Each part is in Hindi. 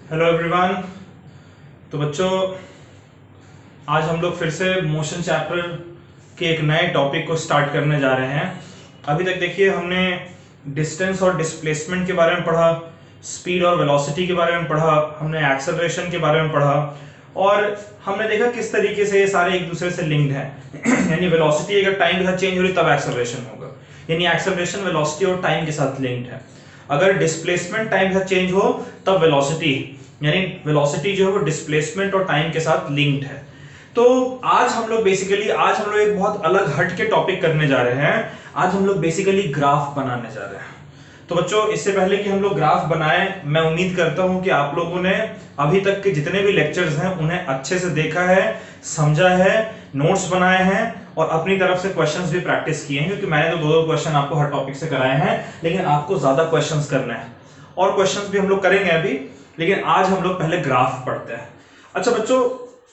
Hello everyone. तो बच्चों, आज हम लोग फिर से मोशन चैप्टर के एक नए टॉपिक को स्टार्ट करने जा रहे हैं। अभी तक देखिए हमने डिस्टेंस और डिस्प्लेसमेंट के बारे में पढ़ा, स्पीड और वेलोसिटी के बारे में पढ़ा, हमने एक्सेलरेशन के बारे में पढ़ा और हमने देखा किस तरीके से ये सारे एक दूसरे से लिंक्ड हैं। यानी वेलोसिटी अगर टाइम के साथ चेंज हो रही तब एक्सेलरेशन होगा, यानी एक्सेलरेशन वेलोसिटी और टाइम के साथ लिंक्ड है। अगर डिस्प्लेसमेंट टाइम के साथ चेंज हो तब वेलोसिटी, यानी वेलोसिटी जो है वो डिस्प्लेसमेंट और टाइम के साथ लिंक्ड है। तो आज हम लोग एक बहुत अलग हट के टॉपिक करने जा रहे हैं। आज हम लोग बेसिकली ग्राफ बनाने जा रहे हैं। तो बच्चों, इससे पहले कि हम लोग ग्राफ बनाएं, मैं उम्मीद करता हूं कि आप लोगों ने अभी तक के जितने भी लेक्चर्स हैं उन्हें अच्छे से देखा है, समझा है, नोट्स बनाए हैं और अपनी तरफ से क्वेश्चंस भी प्रैक्टिस किए हैं। क्योंकि मैंने तो दो क्वेश्चन आपको हर टॉपिक से कराए हैं, लेकिन आपको ज्यादा क्वेश्चंस करने हैं और क्वेश्चंस भी हम लोग करेंगे अभी। लेकिन आज हम लोग पहले ग्राफ पढ़ते हैं। अच्छा बच्चों,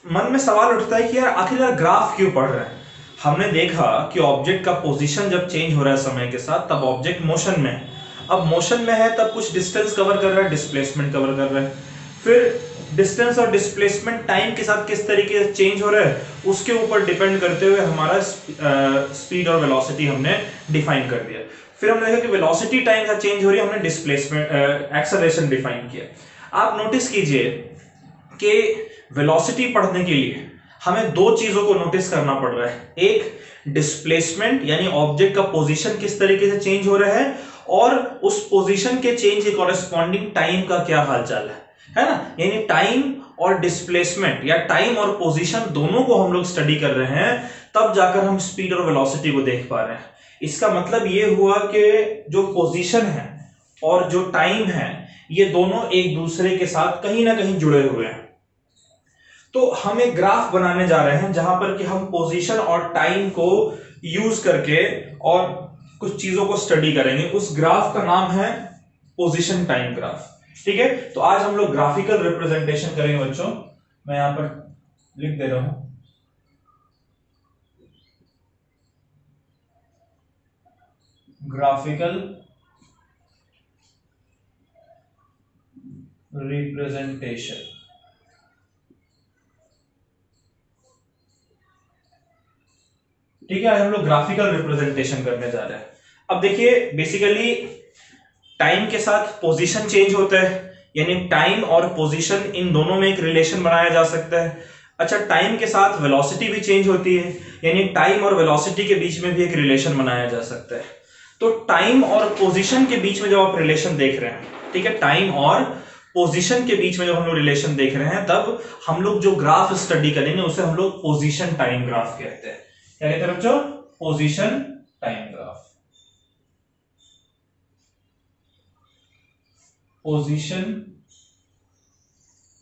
मन में सवाल उठता है कि यार आखिर ग्राफ क्यों पढ़ रहे हैं। हमने देखा कि ऑब्जेक्ट का पोजीशन जब चेंज हो रहा है समय के साथ तब ऑब्जेक्ट मोशन में है। अब मोशन में है तब कुछ डिस्टेंस कवर कर रहा है, डिस्प्लेसमेंट कवर कर रहा है। फिर डिस्टेंस और डिस्प्लेसमेंट टाइम के साथ किस तरीके से चेंज हो रहा है उसके ऊपर डिपेंड करते हुए हमारा स्पीड और वेलोसिटी हमने डिफाइन कर दिया। फिर हमने देखा कि वेलोसिटी टाइम के साथ चेंज हो रही है, हमने डिस्प्लेसमेंट एक्सेलरेशन डिफाइन किया। आप नोटिस कीजिए कि वेलोसिटी पढ़ने के लिए हमें दो चीजों को नोटिस करना पड़ रहा है। एक डिस्प्लेसमेंट, यानी ऑब्जेक्ट का पोजीशन किस तरीके से चेंज हो रहा है और उस पोजीशन के चेंज के कॉरेस्पॉन्डिंग टाइम का क्या हालचाल है ना। यानी टाइम और डिस्प्लेसमेंट या टाइम और पोजीशन दोनों को हम लोग स्टडी कर रहे हैं, तब जाकर हम स्पीड और वेलोसिटी को देख पा रहे हैं। इसका मतलब यह हुआ कि जो पोजीशन है और जो टाइम है ये दोनों एक दूसरे के साथ कहीं ना कहीं जुड़े हुए हैं। तो हम एक ग्राफ बनाने जा रहे हैं जहां पर कि हम पोजीशन और टाइम को यूज करके और कुछ चीजों को स्टडी करेंगे। उस ग्राफ का नाम है पोजीशन टाइम ग्राफ। ठीक है, तो आज हम लोग ग्राफिकल रिप्रेजेंटेशन करेंगे बच्चों। मैं यहां पर लिख दे रहा हूं, ग्राफिकल रिप्रेजेंटेशन। ठीक है, आज हम लोग ग्राफिकल रिप्रेजेंटेशन करने जा रहे हैं। अब देखिए, बेसिकली टाइम के साथ पोजीशन चेंज होता है, यानी टाइम और पोजीशन इन दोनों में एक रिलेशन बनाया जा सकता है। अच्छा, टाइम के साथ वेलोसिटी भी चेंज होती है, यानी टाइम और वेलोसिटी के बीच में भी एक रिलेशन बनाया जा सकता है। तो टाइम और पोजीशन के बीच में जब आप रिलेशन देख रहे हैं, ठीक है, टाइम और पोजीशन के बीच में जब हम लोग रिलेशन देख रहे हैं तब हम लोग जो ग्राफ स्टडी करेंगे उसे हम लोग पोजीशन टाइम ग्राफ कहते हैं। क्या कहते हैं बच्चों? Position time graph. Position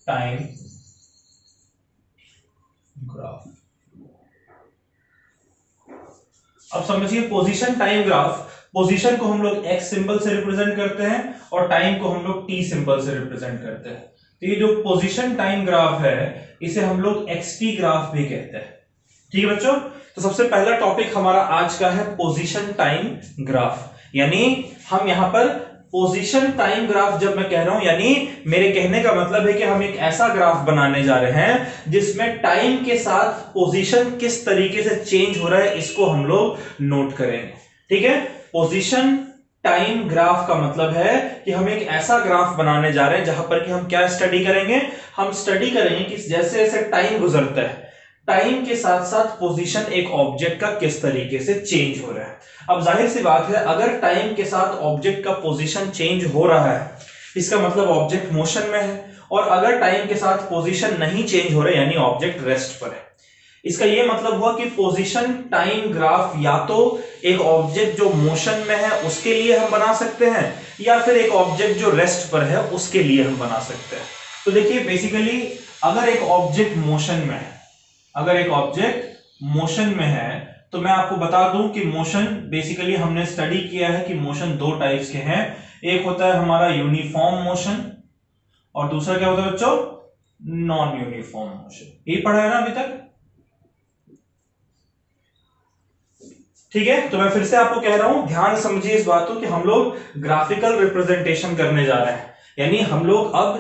time graph. अब समझिए, पोजीशन टाइम ग्राफ, पोजीशन को हम लोग एक्स सिंबल से रिप्रेजेंट करते हैं और टाइम को हम लोग टी सिंबल से रिप्रेजेंट करते हैं। तो ये जो पोजीशन टाइम ग्राफ है इसे हम लोग एक्सटी ग्राफ भी कहते हैं। ठीक है बच्चों, तो सबसे पहला टॉपिक हमारा आज का है पोजीशन टाइम ग्राफ। यानी हम यहां पर पोजीशन टाइम ग्राफ जब मैं कह रहा हूं, यानी मेरे कहने का मतलब है कि हम एक ऐसा ग्राफ बनाने जा रहे हैं जिसमें टाइम के साथ पोजीशन किस तरीके से चेंज हो रहा है इसको हम लोग नोट करेंगे। ठीक है, पोजीशन टाइम ग्राफ का मतलब है कि हम एक ऐसा ग्राफ बनाने जा रहे हैं जहां पर कि हम क्या स्टडी करेंगे, हम स्टडी करेंगे कि जैसे जैसे टाइम गुजरता है, टाइम के साथ साथ पोजीशन एक ऑब्जेक्ट का किस तरीके से चेंज हो रहा है। अब जाहिर सी बात है, अगर टाइम के साथ ऑब्जेक्ट का पोजीशन चेंज हो रहा है इसका मतलब ऑब्जेक्ट मोशन में है, और अगर टाइम के साथ पोजीशन नहीं चेंज हो रहा है यानी ऑब्जेक्ट रेस्ट पर है। इसका यह मतलब हुआ कि पोजीशन टाइम ग्राफ या तो एक ऑब्जेक्ट जो मोशन में है उसके लिए हम बना सकते हैं या फिर एक ऑब्जेक्ट जो रेस्ट पर है उसके लिए हम बना सकते हैं। तो देखिए, बेसिकली अगर एक ऑब्जेक्ट मोशन में है, अगर एक ऑब्जेक्ट मोशन में है तो मैं आपको बता दूं कि मोशन बेसिकली हमने स्टडी किया है कि मोशन दो टाइप्स के हैं। एक होता है हमारा यूनिफॉर्म मोशन और दूसरा क्या होता है बच्चों? Non uniform motion. ये पढ़ा है ना अभी तक? ठीक है, तो मैं फिर से आपको कह रहा हूं, ध्यान समझिए इस बात को कि हम लोग ग्राफिकल रिप्रेजेंटेशन करने जा रहे हैं। यानी हम लोग अब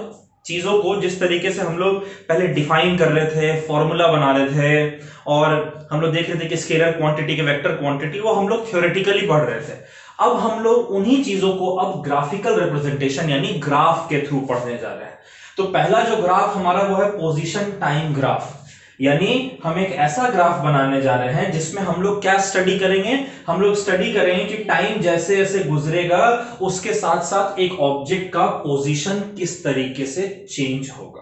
चीजों को जिस तरीके से हम लोग पहले डिफाइन कर रहे थे, फॉर्मूला बना रहे थे, और हम लोग देख रहे थे कि स्केलर क्वांटिटी के वेक्टर क्वांटिटी, वो हम लोग थ्योरेटिकली पढ़ रहे थे। अब हम लोग उन्हीं चीजों को अब ग्राफिकल रिप्रेजेंटेशन यानी ग्राफ के थ्रू पढ़ने जा रहे हैं। तो पहला जो ग्राफ हमारा वो है पोजीशन टाइम ग्राफ, यानी हम एक ऐसा ग्राफ बनाने जा रहे हैं जिसमें हम लोग क्या स्टडी करेंगे, हम लोग स्टडी करेंगे कि टाइम जैसे जैसे गुजरेगा उसके साथ साथ एक ऑब्जेक्ट का पोजीशन किस तरीके से चेंज होगा।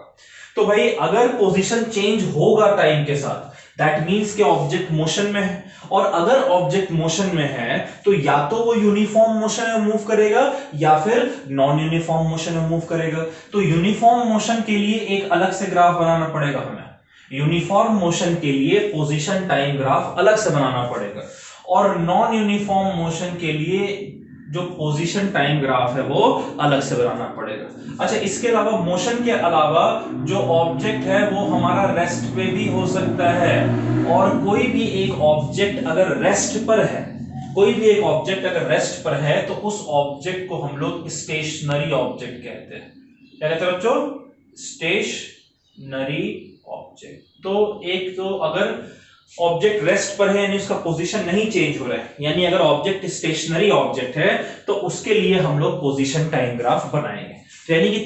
तो भाई अगर पोजीशन चेंज होगा टाइम के साथ, दैट मीन्स कि ऑब्जेक्ट मोशन में है, और अगर ऑब्जेक्ट मोशन में है तो या तो वो यूनिफॉर्म मोशन में मूव करेगा या फिर नॉन यूनिफॉर्म मोशन में मूव करेगा। तो यूनिफॉर्म मोशन के लिए एक अलग से ग्राफ बनाना पड़ेगा हमें, यूनिफॉर्म मोशन के लिए पोजीशन टाइम ग्राफ अलग से बनाना पड़ेगा, और नॉन यूनिफॉर्म मोशन के लिए जो पोजीशन टाइम ग्राफ है वो अलग से बनाना पड़ेगा। अच्छा, इसके अलावा मोशन के अलावा जो ऑब्जेक्ट है वो हमारा रेस्ट पे भी हो सकता है, और कोई भी एक ऑब्जेक्ट अगर रेस्ट पर है, कोई भी एक ऑब्जेक्ट अगर रेस्ट पर है तो उस ऑब्जेक्ट को हम लोग स्टेशनरी ऑब्जेक्ट कहते हैं। क्या कहते हैं बच्चों? Stationary object. तो एक तो अगर ऑब्जेक्ट रेस्ट पर है यानी उसका पोजीशन नहीं चेंज हो रहा है, यानी अगर ऑब्जेक्ट स्टेशनरी ऑब्जेक्ट है तो उसके लिए हम लोग पोजीशन टाइम ग्राफ बनाएंगे। तो यानी कि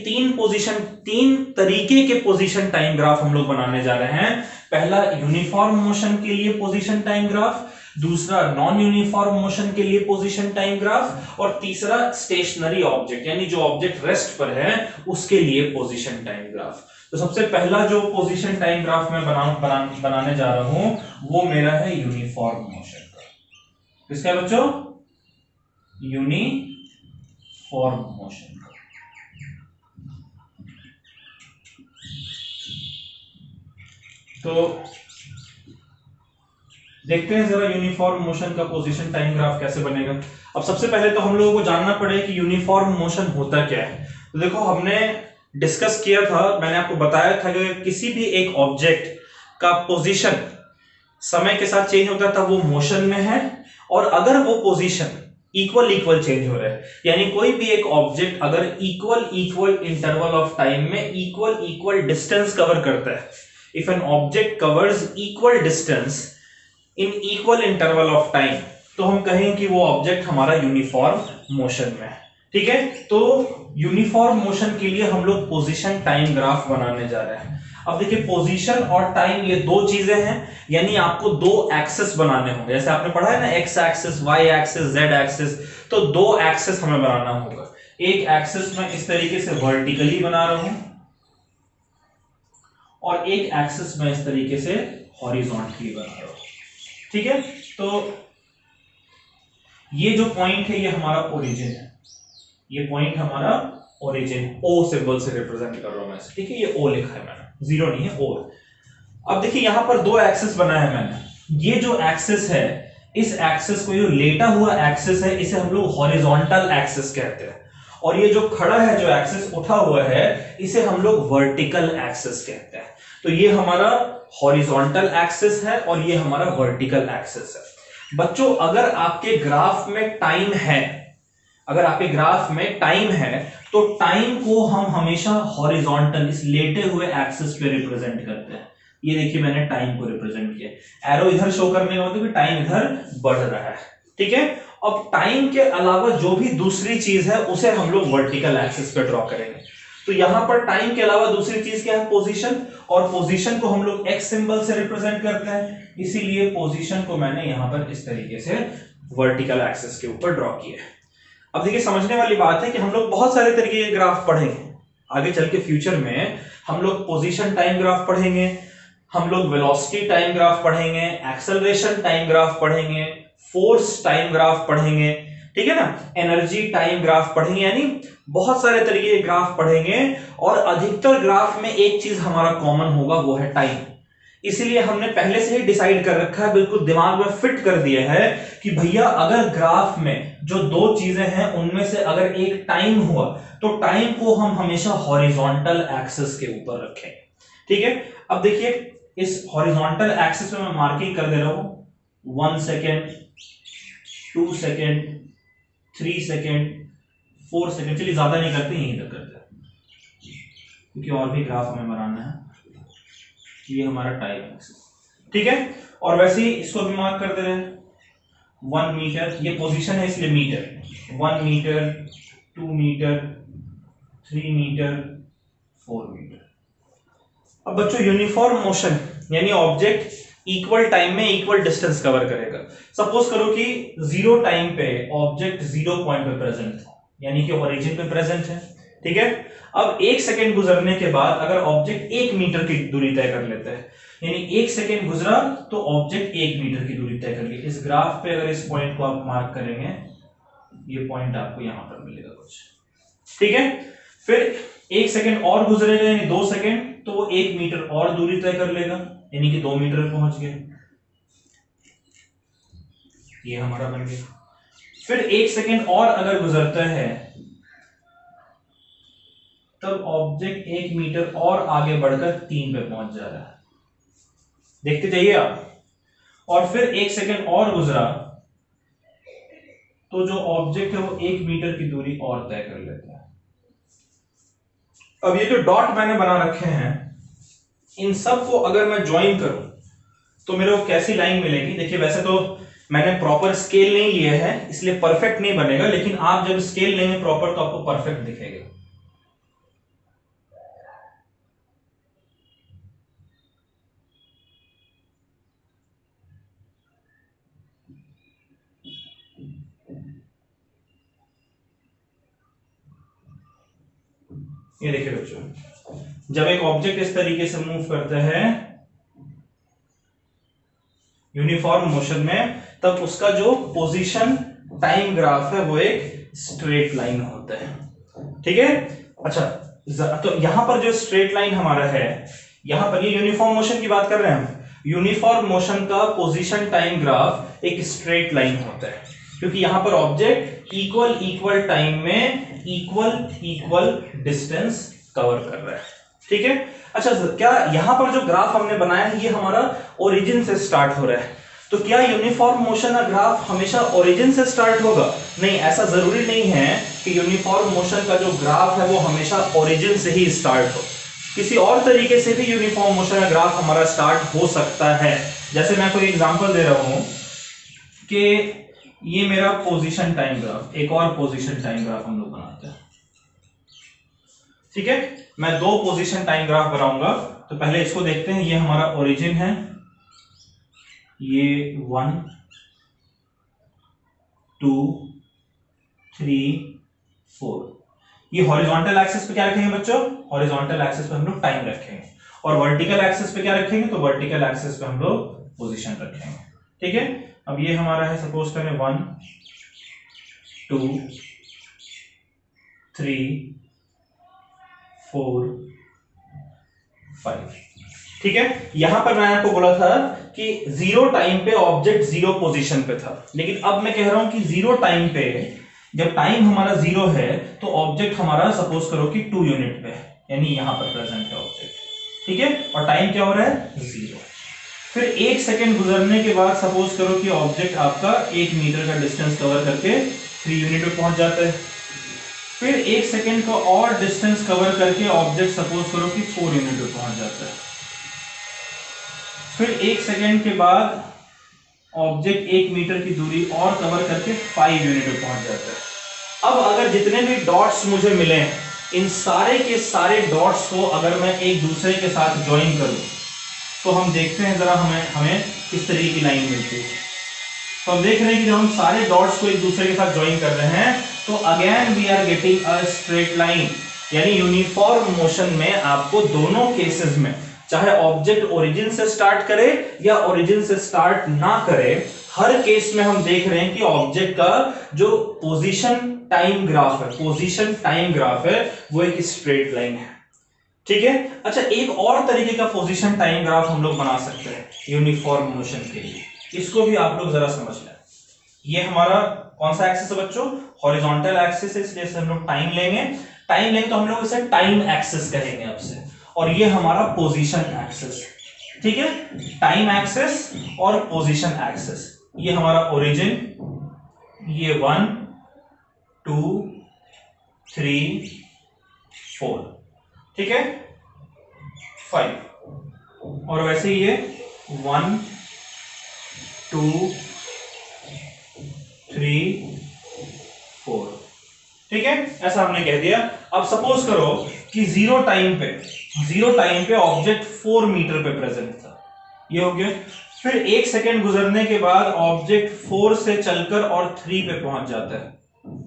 तीन तरीके के पोजीशन टाइम ग्राफ हम लोग बनाने जा रहे हैं। पहला यूनिफॉर्म मोशन के लिए पोजीशन टाइम ग्राफ, दूसरा नॉन यूनिफॉर्म मोशन के लिए पोजीशन टाइम ग्राफ, और तीसरा स्टेशनरी ऑब्जेक्ट यानी जो ऑब्जेक्ट रेस्ट पर है उसके लिए पोजीशन टाइम ग्राफ। तो सबसे पहला जो पोजीशन टाइम ग्राफ मैं बनाने जा रहा हूं वो मेरा है यूनिफॉर्म मोशन का। किसका है बच्चों? यूनिफॉर्म मोशन का। तो देखते हैं जरा यूनिफॉर्म मोशन का पोजीशन टाइम ग्राफ कैसे बनेगा। अब सबसे पहले तो हम लोगों को जानना पड़ेगा कि यूनिफॉर्म मोशन होता क्या है। तो देखो, हमने डिस्कस किया था, मैंने आपको बताया था कि किसी भी एक ऑब्जेक्ट का पोजीशन समय के साथ चेंज होता है तब वो मोशन में है, और अगर वो पोजीशन इक्वल चेंज हो रहा है, यानी कोई भी एक ऑब्जेक्ट अगर इक्वल इंटरवल ऑफ टाइम में इक्वल डिस्टेंस कवर करता है, if an object covers equal distance in equal interval of time, तो हम कहें कि वो ऑब्जेक्ट हमारा यूनिफॉर्म मोशन में है। ठीक है, तो यूनिफॉर्म मोशन के लिए हम लोग पोजीशन टाइम ग्राफ बनाने जा रहे हैं। अब देखिए, पोजीशन और टाइम ये दो चीजें हैं, यानी आपको दो एक्सेस बनाने होंगे। जैसे आपने पढ़ा है ना, x axis, y axis, z axis, तो दो एक्सेस हमें बनाना होगा। एक एक्सेस मैं इस तरीके से वर्टिकली बना रहा हूं, और एक एक्सेस मैं इस तरीके से हॉरिजॉन्टली बना रहा हूं। ठीक है, तो ये जो पॉइंट है ये हमारा ओरिजिन है, ये पॉइंट हमारा ओरिजिन, ओ सिंबल से रिप्रेजेंट कर रहा हूं मैं। ठीक है, ये ओ लिखा है मैंने, जीरो नहीं है, ओ है। अब देखिए, यहां पर दो एक्सेस बनाया है मैंने। ये जो एक्सेस है, इस एक्सेस को, जो लेटा हुआ एक्सेस है, इसे हम लोग हॉरिजॉन्टल एक्सेस कहते हैं, और ये जो खड़ा है, जो एक्सेस उठा हुआ है, इसे हम लोग वर्टिकल एक्सेस कहते हैं। तो ये हमारा हॉरिजॉन्टल एक्सेस है और ये हमारा वर्टिकल एक्सेस है। बच्चों, अगर आपके ग्राफ में टाइम है, अगर आपके ग्राफ में टाइम है, तो टाइम को हम हमेशा हॉरिजॉन्टल, इस लेटे हुए एक्सिस पे रिप्रेजेंट करते हैं। ये देखिए, मैंने टाइम को रिप्रेजेंट किया, एरो इधर शो करने का मतलब कि टाइम इधर बढ़ रहा है। ठीक है, अब टाइम के अलावा जो भी दूसरी चीज है उसे हम लोग वर्टिकल एक्सिस पे ड्रॉ करेंगे। तो यहां पर टाइम के अलावा दूसरी चीज क्या है? पोजीशन, और पोजीशन को हम लोग एक्स सिंबल से रिप्रेजेंट करते हैं, इसीलिए पोजीशन को मैंने यहां पर इस तरीके से वर्टिकल एक्सिस के ऊपर ड्रॉ किया है। अब देखिए, समझने वाली बात है कि हम लोग बहुत सारे तरीके के ग्राफ पढ़ेंगे आगे चल के, फ्यूचर में हम लोग पोजीशन टाइम ग्राफ पढ़ेंगे, हम लोग वेलोसिटी टाइम ग्राफ पढ़ेंगे, एक्सेलरेशन टाइम ग्राफ पढ़ेंगे, फोर्स टाइम ग्राफ पढ़ेंगे, ठीक है ना, एनर्जी टाइम ग्राफ पढ़ेंगे, यानी बहुत सारे तरीके के ग्राफ पढ़ेंगे। और अधिकतर ग्राफ में एक चीज हमारा कॉमन होगा, वो है टाइम। इसलिए हमने पहले से ही डिसाइड कर रखा है, बिल्कुल दिमाग में फिट कर दिया है कि भैया अगर ग्राफ में जो दो चीजें हैं उनमें से अगर एक टाइम हुआ तो टाइम को हम हमेशा हॉरिजॉन्टल एक्सिस के ऊपर रखें। ठीक है, अब देखिए, इस हॉरिजॉन्टल एक्सिस में मैं मार्किंग कर दे रहा हूं, 1 सेकेंड, 2 सेकेंड, 3 सेकेंड, 4 सेकेंड, चलिए ज्यादा नहीं करते, यहीं तक करते हैं। क्योंकि और भी ग्राफ हमें बनाना है। ये हमारा टाइम एक्सिस, ठीक है। और वैसे ही इसको भी मार्क कर दे रहे हैं 1 मीटर, ये पोजीशन है इसलिए metre, 1 metre, 2 metre, 3 metre, 4 metre. अब बच्चों यूनिफॉर्म मोशन यानी ऑब्जेक्ट इक्वल टाइम में इक्वल डिस्टेंस कवर करेगा। सपोज करो कि 0 टाइम पे ऑब्जेक्ट 0 पॉइंट पे प्रेजेंट है, यानी कि ओरिजिन पे प्रेजेंट है, ठीक है। अब 1 सेकेंड गुजरने के बाद अगर ऑब्जेक्ट 1 मीटर की दूरी तय कर लेता है, यानी 1 सेकेंड गुजरा तो ऑब्जेक्ट 1 मीटर की दूरी तय कर ली। इस ग्राफ पे अगर इस पॉइंट को आप मार्क करेंगे, ये पॉइंट आपको यहां पर मिलेगा कुछ, ठीक है। फिर 1 सेकेंड और गुजरेगा यानी 2 सेकेंड, तो वो 1 मीटर और दूरी तय कर लेगा, यानी कि 2 मीटर पहुंच गए, ये हमारा बन गया। फिर 1 सेकेंड और अगर गुजरता है तब ऑब्जेक्ट 1 मीटर और आगे बढ़कर 3 पे पहुंच जा रहा है, देखते जाइए आप। और फिर 1 सेकेंड और गुजरा तो जो ऑब्जेक्ट है वो 1 मीटर की दूरी और तय कर लेता है। अब ये जो डॉट मैंने बना रखे हैं, इन सब को अगर मैं ज्वाइन करूं तो मेरे को कैसी लाइन मिलेगी? देखिए वैसे तो मैंने प्रॉपर स्केल नहीं लिया है इसलिए परफेक्ट नहीं बनेगा, लेकिन आप जब स्केल लेंगे प्रॉपर तो आपको परफेक्ट दिखेगा। ये देखिए बच्चों, जब एक ऑब्जेक्ट इस तरीके से मूव करता है यूनिफॉर्म मोशन में, तब उसका जो पोजीशन टाइम ग्राफ है वो एक स्ट्रेट लाइन होता है, ठीक है। अच्छा, तो यहां पर जो स्ट्रेट लाइन हमारा है, यहां पर ये यूनिफॉर्म मोशन की बात कर रहे हैं हम। यूनिफॉर्म मोशन का पोजीशन टाइम ग्राफ एक स्ट्रेट लाइन होता है, क्योंकि यहां पर ऑब्जेक्ट इक्वल टाइम में इक्वल डिस्टेंस कवर कर रहा है, ठीक है। अच्छा, क्या यहां पर जो ग्राफ हमने बनाया है ये हमारा ओरिजिन से स्टार्ट हो रहा है, तो क्या यूनिफॉर्म मोशन का ग्राफ हमेशा ओरिजिन से स्टार्ट होगा? नहीं, ऐसा जरूरी नहीं है कि यूनिफॉर्म मोशन का जो ग्राफ है वो हमेशा ओरिजिन से ही स्टार्ट हो। किसी और तरीके से भी यूनिफॉर्म मोशन का ग्राफ हमारा स्टार्ट हो सकता है। जैसे मैं कोई एग्जांपल दे रहा हूं कि ये मेरा पोजीशन टाइम ग्राफ, एक और पोजीशन टाइम ग्राफ हम लोग बनाते हैं, ठीक है। मैं 2 पोजीशन टाइम ग्राफ बनाऊंगा, तो पहले इसको देखते हैं। ये हमारा ओरिजिन है, ये 1 2 3 4। ये हॉरिजॉन्टल एक्सिस पे क्या रखेंगे बच्चों? हॉरिजॉन्टल एक्सिस पे हम लोग टाइम रखेंगे, और वर्टिकल एक्सिस पे क्या रखेंगे? तो वर्टिकल एक्सिस पे हम लोग पोजीशन रखेंगे, ठीक है। अब ये हमारा है, सपोज करें 1 2 3 4 5, ठीक है। यहां पर मैंने आपको बोला था कि 0 टाइम पे ऑब्जेक्ट 0 पोजीशन पे था, लेकिन अब मैं कह रहा हूं कि 0 टाइम पे, जब टाइम हमारा 0 है तो ऑब्जेक्ट हमारा सपोज करो कि 2 यूनिट पे है, यानी यहां पर प्रेजेंट है ऑब्जेक्ट, ठीक है। और टाइम क्या हो रहा है? 0। फिर 1 सेकेंड गुजरने के बाद सपोज करो कि ऑब्जेक्ट आपका 1 मीटर का डिस्टेंस कवर करके 3 यूनिट पे पहुंच जाता है। फिर 1 सेकेंड का और डिस्टेंस कवर करके ऑब्जेक्ट सपोज करो कि 4 यूनिट पे पहुंच जाता है। फिर 1 सेकेंड के बाद ऑब्जेक्ट 1 मीटर की दूरी और कवर करके 5 यूनिट पे पहुंच जाता है। अब अगर जितने भी डॉट्स मुझे मिले, इन सारे के सारे डॉट्स को अगर मैं एक दूसरे के साथ ज्वाइन करूं तो हम देखते हैं जरा हमें किस तरीके की लाइन मिलती है। तो हम देख रहे हैं कि जब हम सारे डॉट्स को एक दूसरे के साथ ज्वाइन कर रहे हैं तो again we are getting a straight line, यानी यूनिफॉर्म मोशन में आपको दोनों केसेस में, चाहे ऑब्जेक्ट ओरिजिन से स्टार्ट करे या ओरिजिन से स्टार्ट ना करे, हर केस में हम देख रहे हैं कि ऑब्जेक्ट का जो पोजीशन टाइम ग्राफ है वो एक स्ट्रेट लाइन है, ठीक है। अच्छा, एक और तरीके का पोजीशन टाइम ग्राफ हम लोग बना सकते हैं यूनिफॉर्म मोशन के लिए, इसको भी आप लोग जरा समझ लें। ये हमारा कौन सा एक्सिस है बच्चों? हॉरिजॉन्टल एक्सिस है, इसलिए हम लोग टाइम लेंगे तो हम लोग इसे टाइम एक्सिस कहेंगे अब से, और ये हमारा पोजीशन एक्सिस, ठीक है। टाइम एक्सिस और पोजीशन एक्सिस, ये हमारा ओरिजिन, ये 1 2 3 4, ठीक है 5, और वैसे ही ये 1 2 3 4, ठीक है, ऐसा हमने कह दिया। अब सपोज करो कि जीरो टाइम पे ऑब्जेक्ट 4 मीटर पे प्रेजेंट था, ये हो गया। फिर 1 सेकेंड गुजरने के बाद ऑब्जेक्ट 4 से चलकर और 3 पे पहुंच जाता है,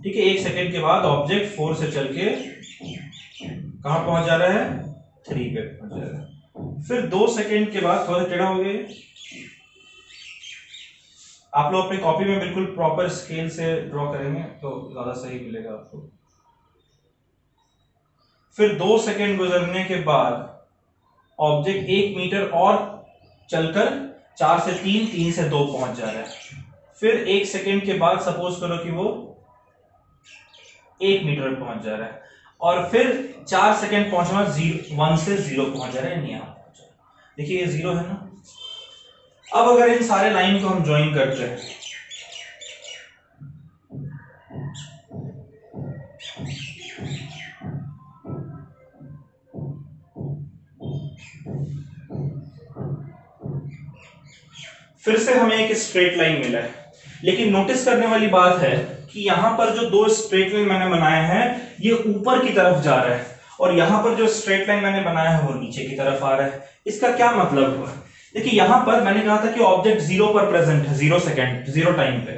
ठीक है। 1 सेकेंड के बाद ऑब्जेक्ट 4 से चल के कहां पहुंच जा रहा है, 3 पे पहुंच जा रहा है। फिर 2 सेकेंड के बाद, थोड़ा टेढ़ा हो गया, आप लोग अपनी कॉपी में बिल्कुल प्रॉपर स्केल से ड्रॉ करेंगे तो ज्यादा सही मिलेगा आपको। फिर 2 सेकेंड गुजरने के बाद ऑब्जेक्ट 1 मीटर और चलकर 4 से 3, 3 से 2 पहुंच जा रहा है। फिर 1 सेकेंड के बाद सपोज करो कि वो 1 मीटर पर पहुंच जा रहा है, और फिर 4 सेकेंड पहुंचना 1 से 0 पहुंच जा रहा है, यहां पहुंच जा रहा है। देखिए ये 0 है ना। अब अगर इन सारे लाइन को हम ज्वाइन करते हैं, फिर से हमें एक स्ट्रेट लाइन मिला है, लेकिन नोटिस करने वाली बात है कि यहां पर जो 2 स्ट्रेट लाइन मैंने बनाए हैं ये ऊपर की तरफ जा रहा है, और यहां पर जो स्ट्रेट लाइन मैंने बनाया है वो नीचे की तरफ आ रहा है। इसका क्या मतलब हुआ, देखिए यहां पर मैंने कहा था कि ऑब्जेक्ट 0 पर प्रेजेंट है, 0 सेकेंड, 0 टाइम पे।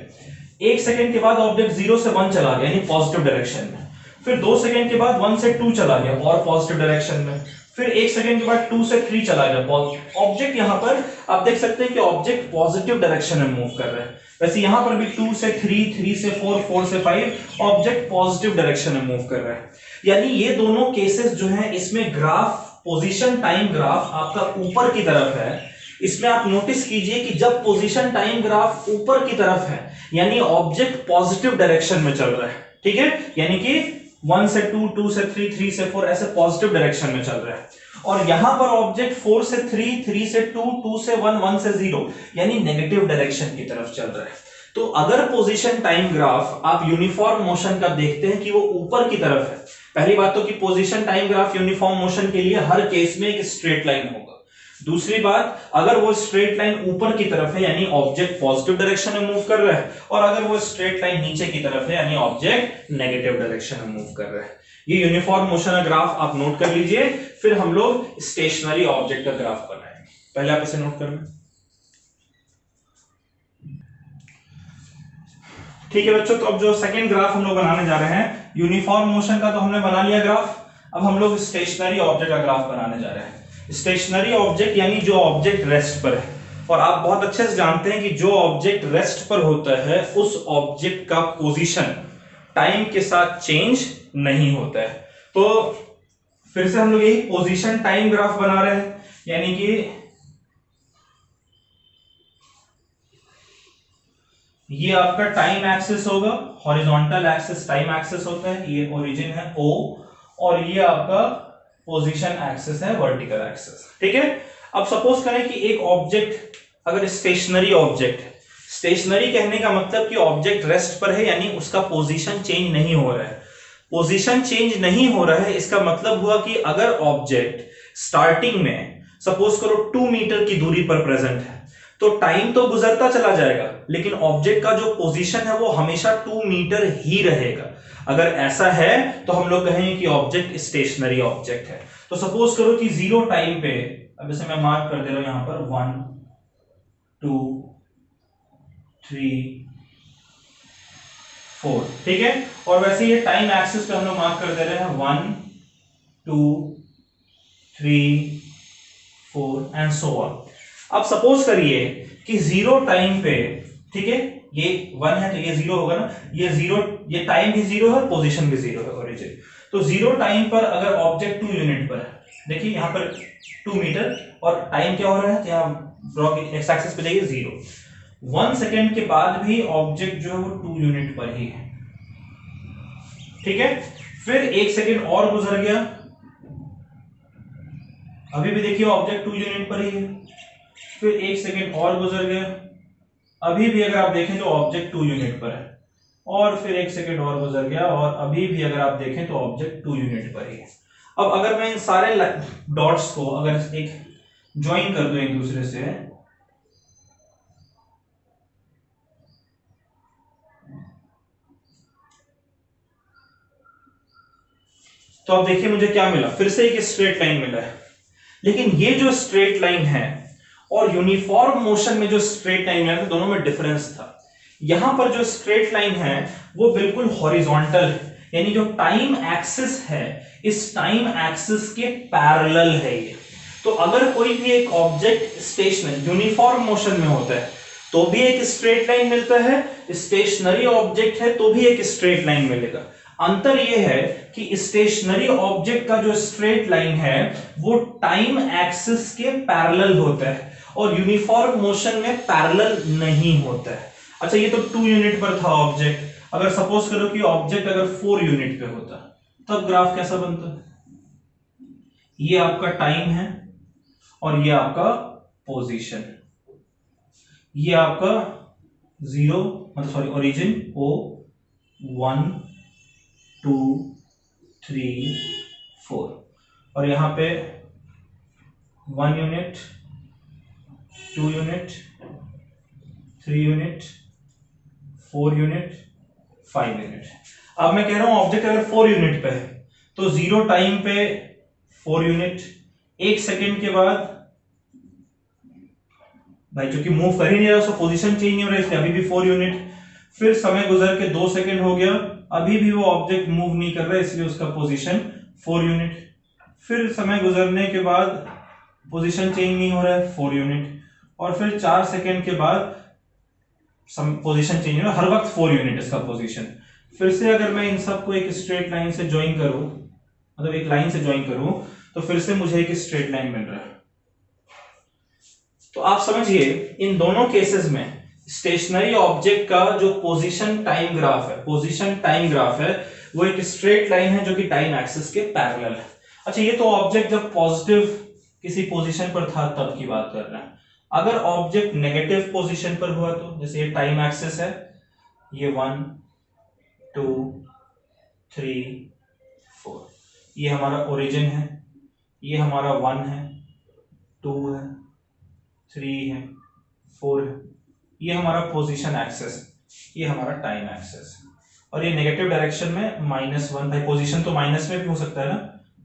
1 सेकेंड के बाद ऑब्जेक्ट 0 से 1 चला गया, यानी पॉजिटिव डायरेक्शन में। फिर 2 सेकेंड के बाद 1 से 2 चला गया और पॉजिटिव डायरेक्शन में। फिर 1 सेकेंड के बाद 2 से 3 चला गया। ऑब्जेक्ट यहां पर आप देख सकते हैं कि ऑब्जेक्ट पॉजिटिव डायरेक्शन में मूव कर रहा है। वैसे यहां पर भी 2 से 3, 3 से 4, 4 से 5 ऑब्जेक्ट पॉजिटिव डायरेक्शन में मूव कर रहा है। यानी ये दोनों केसेस जो हैं इसमें ग्राफ, पोजीशन टाइम ग्राफ आपका ऊपर की तरफ है। इसमें आप नोटिस कीजिए कि जब पोजीशन टाइम ग्राफ ऊपर की तरफ है यानी ऑब्जेक्ट पॉजिटिव डायरेक्शन में चल रहा है, ठीक है, यानी कि 1 से 2, 2 से 3, 3 से 4 ऐसे पॉजिटिव डायरेक्शन में चल रहा है। और यहां पर ऑब्जेक्ट 4 से 3, 3 से 2, 2 से 1, 1 से 0 यानी नेगेटिव डायरेक्शन की तरफ चल रहा है। तो अगर पोजीशन टाइम ग्राफ आप यूनिफॉर्म मोशन का देखते हैं कि वो ऊपर की तरफ है, पहली बात तो कि position time graph uniform motion के लिए हर केस में एक स्ट्रेट लाइन होगा। दूसरी बात, अगर वो स्ट्रेट लाइन ऊपर की तरफ है यानी ऑब्जेक्ट पॉजिटिव डायरेक्शन में मूव कर रहा है, और अगर वो स्ट्रेट लाइन नीचे की तरफ है यानी ऑब्जेक्ट नेगेटिव डायरेक्शन में मूव कर रहा है। ये यूनिफॉर्म मोशन का ग्राफ आप नोट कर लीजिए। फिर हम लोग स्टेशनरी ऑब्जेक्ट का ग्राफ बनाएंगे, पहले आप इसे नोट कर लें। ठीक है बच्चों, तो अब जो सेकंड ग्राफ हम लोग बनाने जा रहे हैं, यूनिफॉर्म मोशन का तो हमने बना लिया ग्राफ, अब हम लोग स्टेशनरी ऑब्जेक्ट का ग्राफ बनाने जा रहे हैं। स्टेशनरी ऑब्जेक्ट यानी जो ऑब्जेक्ट रेस्ट पर है, और आप बहुत अच्छे से जानते हैं कि जो ऑब्जेक्ट रेस्ट पर होता है उस ऑब्जेक्ट का पोजीशन टाइम के साथ चेंज नहीं होता है। तो फिर से हम लोग यही पोजीशन टाइम ग्राफ बना रहे हैं, यानी कि ये आपका टाइम एक्सिस होगा, हॉरिजॉन्टल एक्सिस टाइम एक्सिस होता है, ये ओरिजिन है O, और ये आपका पोजीशन एक्सिस है, वर्टिकल एक्सिस, ठीक है। अब सपोज करें कि एक ऑब्जेक्ट अगर स्टेशनरी ऑब्जेक्ट है, स्टेशनरी कहने का मतलब कि ऑब्जेक्ट रेस्ट पर है यानी उसका पोजीशन चेंज नहीं हो रहा है। पोजीशन चेंज नहीं हो रहा है इसका मतलब हुआ कि अगर ऑब्जेक्ट स्टार्टिंग में सपोज करो 2 मीटर की दूरी पर प्रेजेंट है तो टाइम तो गुजरता चला जाएगा लेकिन ऑब्जेक्ट का जो पोजीशन है वो हमेशा 2 मीटर ही रहेगा। अगर ऐसा है तो हम लोग कहेंगे कि ऑब्जेक्ट स्टेशनरी ऑब्जेक्ट है। तो सपोज करो कि 0 टाइम पे, अब इसे मैं मार्क कर दे रहा हूं यहां पर 1 2 3 4, ठीक है। और वैसे ये टाइम एक्सिस पे हम लोग मार्क कर दे रहे हैं 1 2 3 4 एंड सो ऑन। अब सपोज करिए कि 0 टाइम पे, ठीक है, ये 1 है तो ये 0 होगा ना, ये 0, ये टाइम भी 0 है, पोजीशन भी 0 है, ओरिजिन। तो 0 टाइम पर अगर ऑब्जेक्ट 2 यूनिट पर है, देखिए यहां पर 2 मीटर और टाइम क्या हो रहा है, यहां ड्रॉ की एक्स एक्सिस पे जाइए 0। 1 सेकेंड के बाद भी ऑब्जेक्ट जो है वो 2 यूनिट पर ही है, ठीक है। फिर 1 सेकेंड और गुजर गया, अभी भी देखिए ऑब्जेक्ट 2 यूनिट पर ही है। फिर 1 सेकेंड और गुजर गया, अभी भी अगर आप देखें तो ऑब्जेक्ट 2 यूनिट पर है। और फिर 1 सेकेंड और गुजर गया और अभी भी अगर आप देखें तो ऑब्जेक्ट 2 यूनिट पर ही है। अब अगर मैं इन सारे डॉट्स को अगर एक ज्वाइन कर दूं एक दूसरे से, तो अब देखिए मुझे क्या मिला, फिर से एक स्ट्रेट लाइन मिला है। लेकिन ये जो स्ट्रेट लाइन है और यूनिफॉर्म मोशन में जो स्ट्रेट लाइन मिला था, दोनों में डिफरेंस था। यहां पर जो स्ट्रेट लाइन है वो बिल्कुल हॉरिजॉन्टल है, यानी जो टाइम एक्सिस है इस टाइम एक्सिस के पैरेलल है ये। तो अगर कोई भी एक ऑब्जेक्ट स्टेशनरी यूनिफॉर्म मोशन में होता है तो भी एक स्ट्रेट लाइन मिलता है, स्टेशनरी ऑब्जेक्ट है तो भी एक स्ट्रेट लाइन मिलेगा। अंतर यह है कि स्टेशनरी ऑब्जेक्ट का जो स्ट्रेट लाइन है वो टाइम एक्सिस के पैरेलल होता है और यूनिफॉर्म मोशन में पैरेलल नहीं होता है। अच्छा, ये तो 2 यूनिट पर था ऑब्जेक्ट। अगर सपोज करो कि ऑब्जेक्ट अगर 4 यूनिट पे होता तब ग्राफ कैसा बनता? ये आपका टाइम है और ये आपका पोजीशन, ये आपका 0 मतलब सॉरी ओरिजिन O 1 2 3 4 और यहां पे 1 unit 2 unit 3 unit 4 unit 5 unit. अब मैं कह रहा हूं ऑब्जेक्ट अगर 4 यूनिट पे है तो 0 टाइम पे 4 यूनिट, 1 सेकेंड के बाद भाई जो कि मूव कर ही नहीं रहा उसका पोजीशन चेंज नहीं हो रहा इसलिए अभी भी 4 यूनिट, फिर समय गुजर के 2 सेकेंड हो गया, अभी भी वो ऑब्जेक्ट मूव नहीं कर रहा इसलिए उसका पोजीशन 4 यूनिट, फिर समय गुजरने के बाद पोजीशन चेंज नहीं हो रहा है 4 यूनिट, और फिर 4 सेकेंड के बाद पोजीशन चेंज हो रहा है, हर वक्त 4 यूनिट इसका पोजीशन। फिर से अगर मैं इन सबको एक स्ट्रेट लाइन से ज्वाइन करूं, मतलब एक लाइन से ज्वाइन करूं, तो फिर से मुझे एक स्ट्रेट लाइन मिल रहा है। तो आप समझिए इन दोनों केसेस में स्टेशनरी ऑब्जेक्ट का जो पोजीशन टाइम ग्राफ है, पोजीशन टाइम ग्राफ है वो एक स्ट्रेट लाइन है जो कि टाइम एक्सिस के पैरेलल है। अच्छा, ये तो ऑब्जेक्ट जब पॉजिटिव किसी पोजीशन पर था तब की बात कर रहे हैं। अगर ऑब्जेक्ट नेगेटिव पोजीशन पर हुआ तो, जैसे ये टाइम एक्सिस है, ये 1 2 3 4, ये हमारा ओरिजिन है, ये हमारा 1 है 2 है 3 है 4 है, ये हमारा पोजीशन एक्सेस, ये हमारा टाइम एक्सेस, और ये नेगेटिव डायरेक्शन में -1, भाई पोजीशन तो माइनस में भी हो सकता है ना,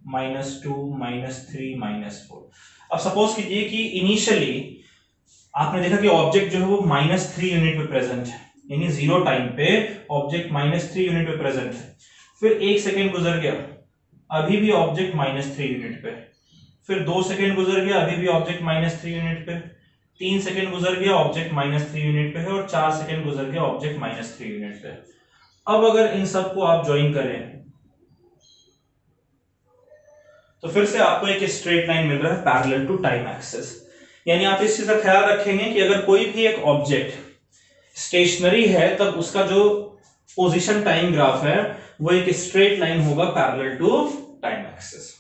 -2 -3 -4। अब सपोज कीजिए कि इनिशियली आपने देखा कि ऑब्जेक्ट जो है वो -3 यूनिट पे प्रेजेंट है, यानी 0 टाइम पे ऑब्जेक्ट -3 यूनिट पे प्रेजेंट है, फिर 1 सेकेंड गुजर गया, अभी भी ऑब्जेक्ट -3 यूनिट पे, फिर 2 सेकेंड गुजर गया, अभी भी ऑब्जेक्ट -3 यूनिट पे, 3 सेकेंड गुजर गया, ऑब्जेक्ट -3 यूनिट पे है, और 4 सेकेंड गुजर गया, ऑब्जेक्ट -3 यूनिट पे है। अब अगर इन सबको आप ज्वाइन करें तो फिर से आपको एक स्ट्रेट लाइन मिल रहा है पैरेलल टू टाइम एक्सिस। यानी आप इस चीज का ख्याल रखेंगे कि अगर कोई भी एक ऑब्जेक्ट स्टेशनरी है तब उसका जो पोजीशन टाइम ग्राफ है वो एक स्ट्रेट लाइन होगा पैरेलल टू टाइम एक्सिस।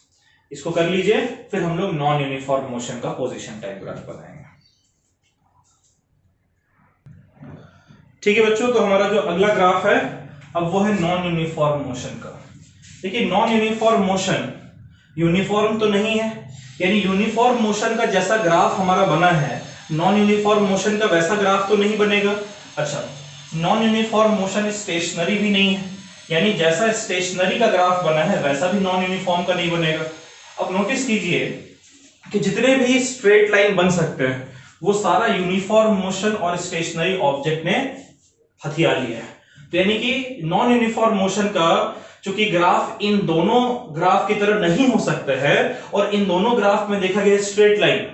इसको कर लीजिए, फिर हम लोग नॉन यूनिफॉर्म मोशन का पोजीशन टाइम ग्राफ बनाएंगे। ठीक है बच्चों, तो हमारा जो अगला ग्राफ है अब वो है नॉन यूनिफॉर्म मोशन का। देखिए नॉन यूनिफॉर्म मोशन यूनिफॉर्म तो नहीं है, यानी यूनिफॉर्म मोशन का जैसा ग्राफ हमारा बना है नॉन यूनिफॉर्म मोशन का वैसा ग्राफ तो नहीं बनेगा। अच्छा, नॉन यूनिफॉर्म मोशन स्टेशनरी भी नहीं है, यानी जैसा स्टेशनरी का ग्राफ बना है वैसा भी नॉन यूनिफॉर्म का नहीं बनेगा। अब नोटिस कीजिए कि जितने भी स्ट्रेट लाइन बन सकते हैं वो सारा यूनिफॉर्म मोशन और स्टेशनरी ऑब्जेक्ट ने हथिया लिया है। तो यानी कि नॉन यूनिफॉर्म मोशन का चूंकि ग्राफ इन दोनों ग्राफ की तरह नहीं हो सकता है और इन दोनों ग्राफ में देखा गया स्ट्रेट लाइन,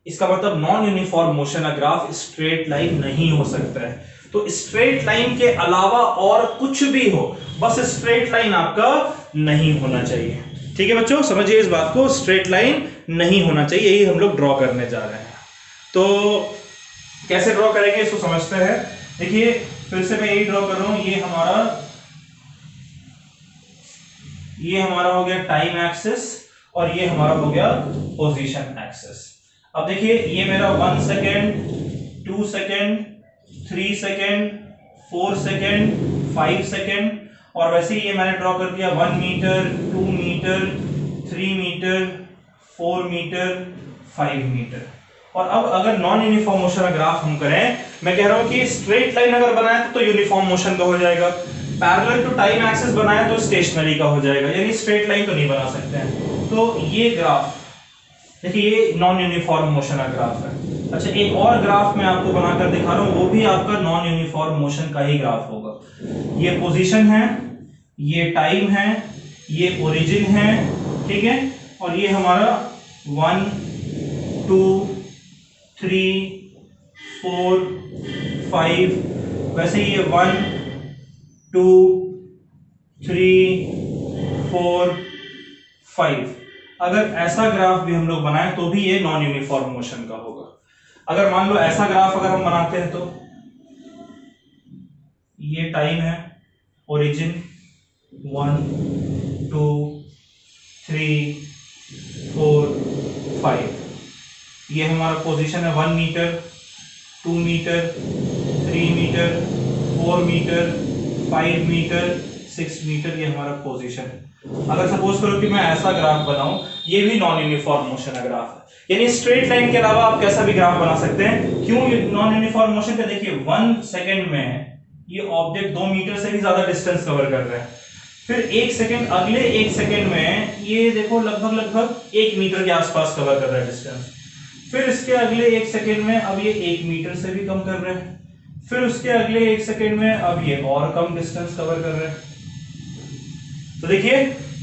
इसका मतलब नॉन यूनिफॉर्म मोशन का ग्राफ स्ट्रेट लाइन नहीं हो सकता है। तो स्ट्रेट लाइन के अलावा और कुछ भी हो, बस स्ट्रेट लाइन आपका नहीं होना चाहिए। ठीक है बच्चों, समझिए इस बात को, स्ट्रेट लाइन नहीं होना चाहिए, यही हम लोग ड्रॉ करने जा रहे हैं। तो कैसे ड्रॉ करेंगे इसको समझते हैं। देखिए फिर से मैं यही ड्रॉ कर रहा हूं, ये हमारा हो गया टाइम एक्सिस और ये हमारा हो गया पोजीशन एक्सिस। अब देखिए ये मेरा 1 second 2 second 3 second 4 second 5 second, और वैसे ही ये मैंने ड्रॉ कर दिया 1 metre 2 metre 3 metre, 4 metre, 5 metre. और अब अगर नॉन यूनिफॉर्म मोशन का ग्राफ हम करें, मैं कह रहा हूं कि स्ट्रेट लाइन अगर बनाए तो यूनिफॉर्म मोशन का हो जाएगा, पैरेलल टू टाइम एक्सिस बनाए तो स्टेशनरी का हो जाएगा, यानी स्ट्रेट लाइन तो नहीं बना सकते हैं। तो ये ग्राफ देखिए, ये नॉन यूनिफॉर्म मोशन का ग्राफ है। अच्छा, एक और ग्राफ मैं आपको बनाकर दिखा रहा हूं, वो भी आपका नॉन यूनिफॉर्म मोशन का ही ग्राफ होगा। ये पोजीशन है, ये टाइम है, ये ओरिजिन है, ठीक है, और ये हमारा 1 2 3 4 5, वैसे ये 1 2 3 4 5। अगर ऐसा ग्राफ भी हम लोग बनाएं तो भी ये नॉन यूनिफॉर्म मोशन का होगा। अगर मान लो ऐसा ग्राफ अगर हम बनाते हैं तो ये टाइम है, ओरिजिन 1 2 3 4 5, ये हमारा पोजीशन है 1 metre, 2 metre, 3 metre, 4 metre, 5 metre, 6 metre, ये हमारा पोजीशन है। अगर सपोज करो कि मैं ऐसा ग्राफ बनाऊं, ये भी नॉन यूनिफॉर्म मोशन का ग्राफ है, यानी स्ट्रेट लाइन के अलावा आप कैसा भी ग्राफ बना सकते हैं। क्यों नॉन यूनिफॉर्म मोशन का? देखिए 1 सेकंड में ये ऑब्जेक्ट 2 मीटर से भी ज्यादा डिस्टेंस कवर कर रहा है, फिर 1 सेकंड, अगले 1 सेकंड में ये देखो लगभग 1 मीटर के आसपास कवर कर रहा है डिस्टेंस, फिर इसके अगले 1 सेकंड में अब ये 1 मीटर से भी कम कर रहा है, फिर उसके अगले 1 सेकंड में अब ये और कम डिस्टेंस कवर कर रहा है। तो देखिए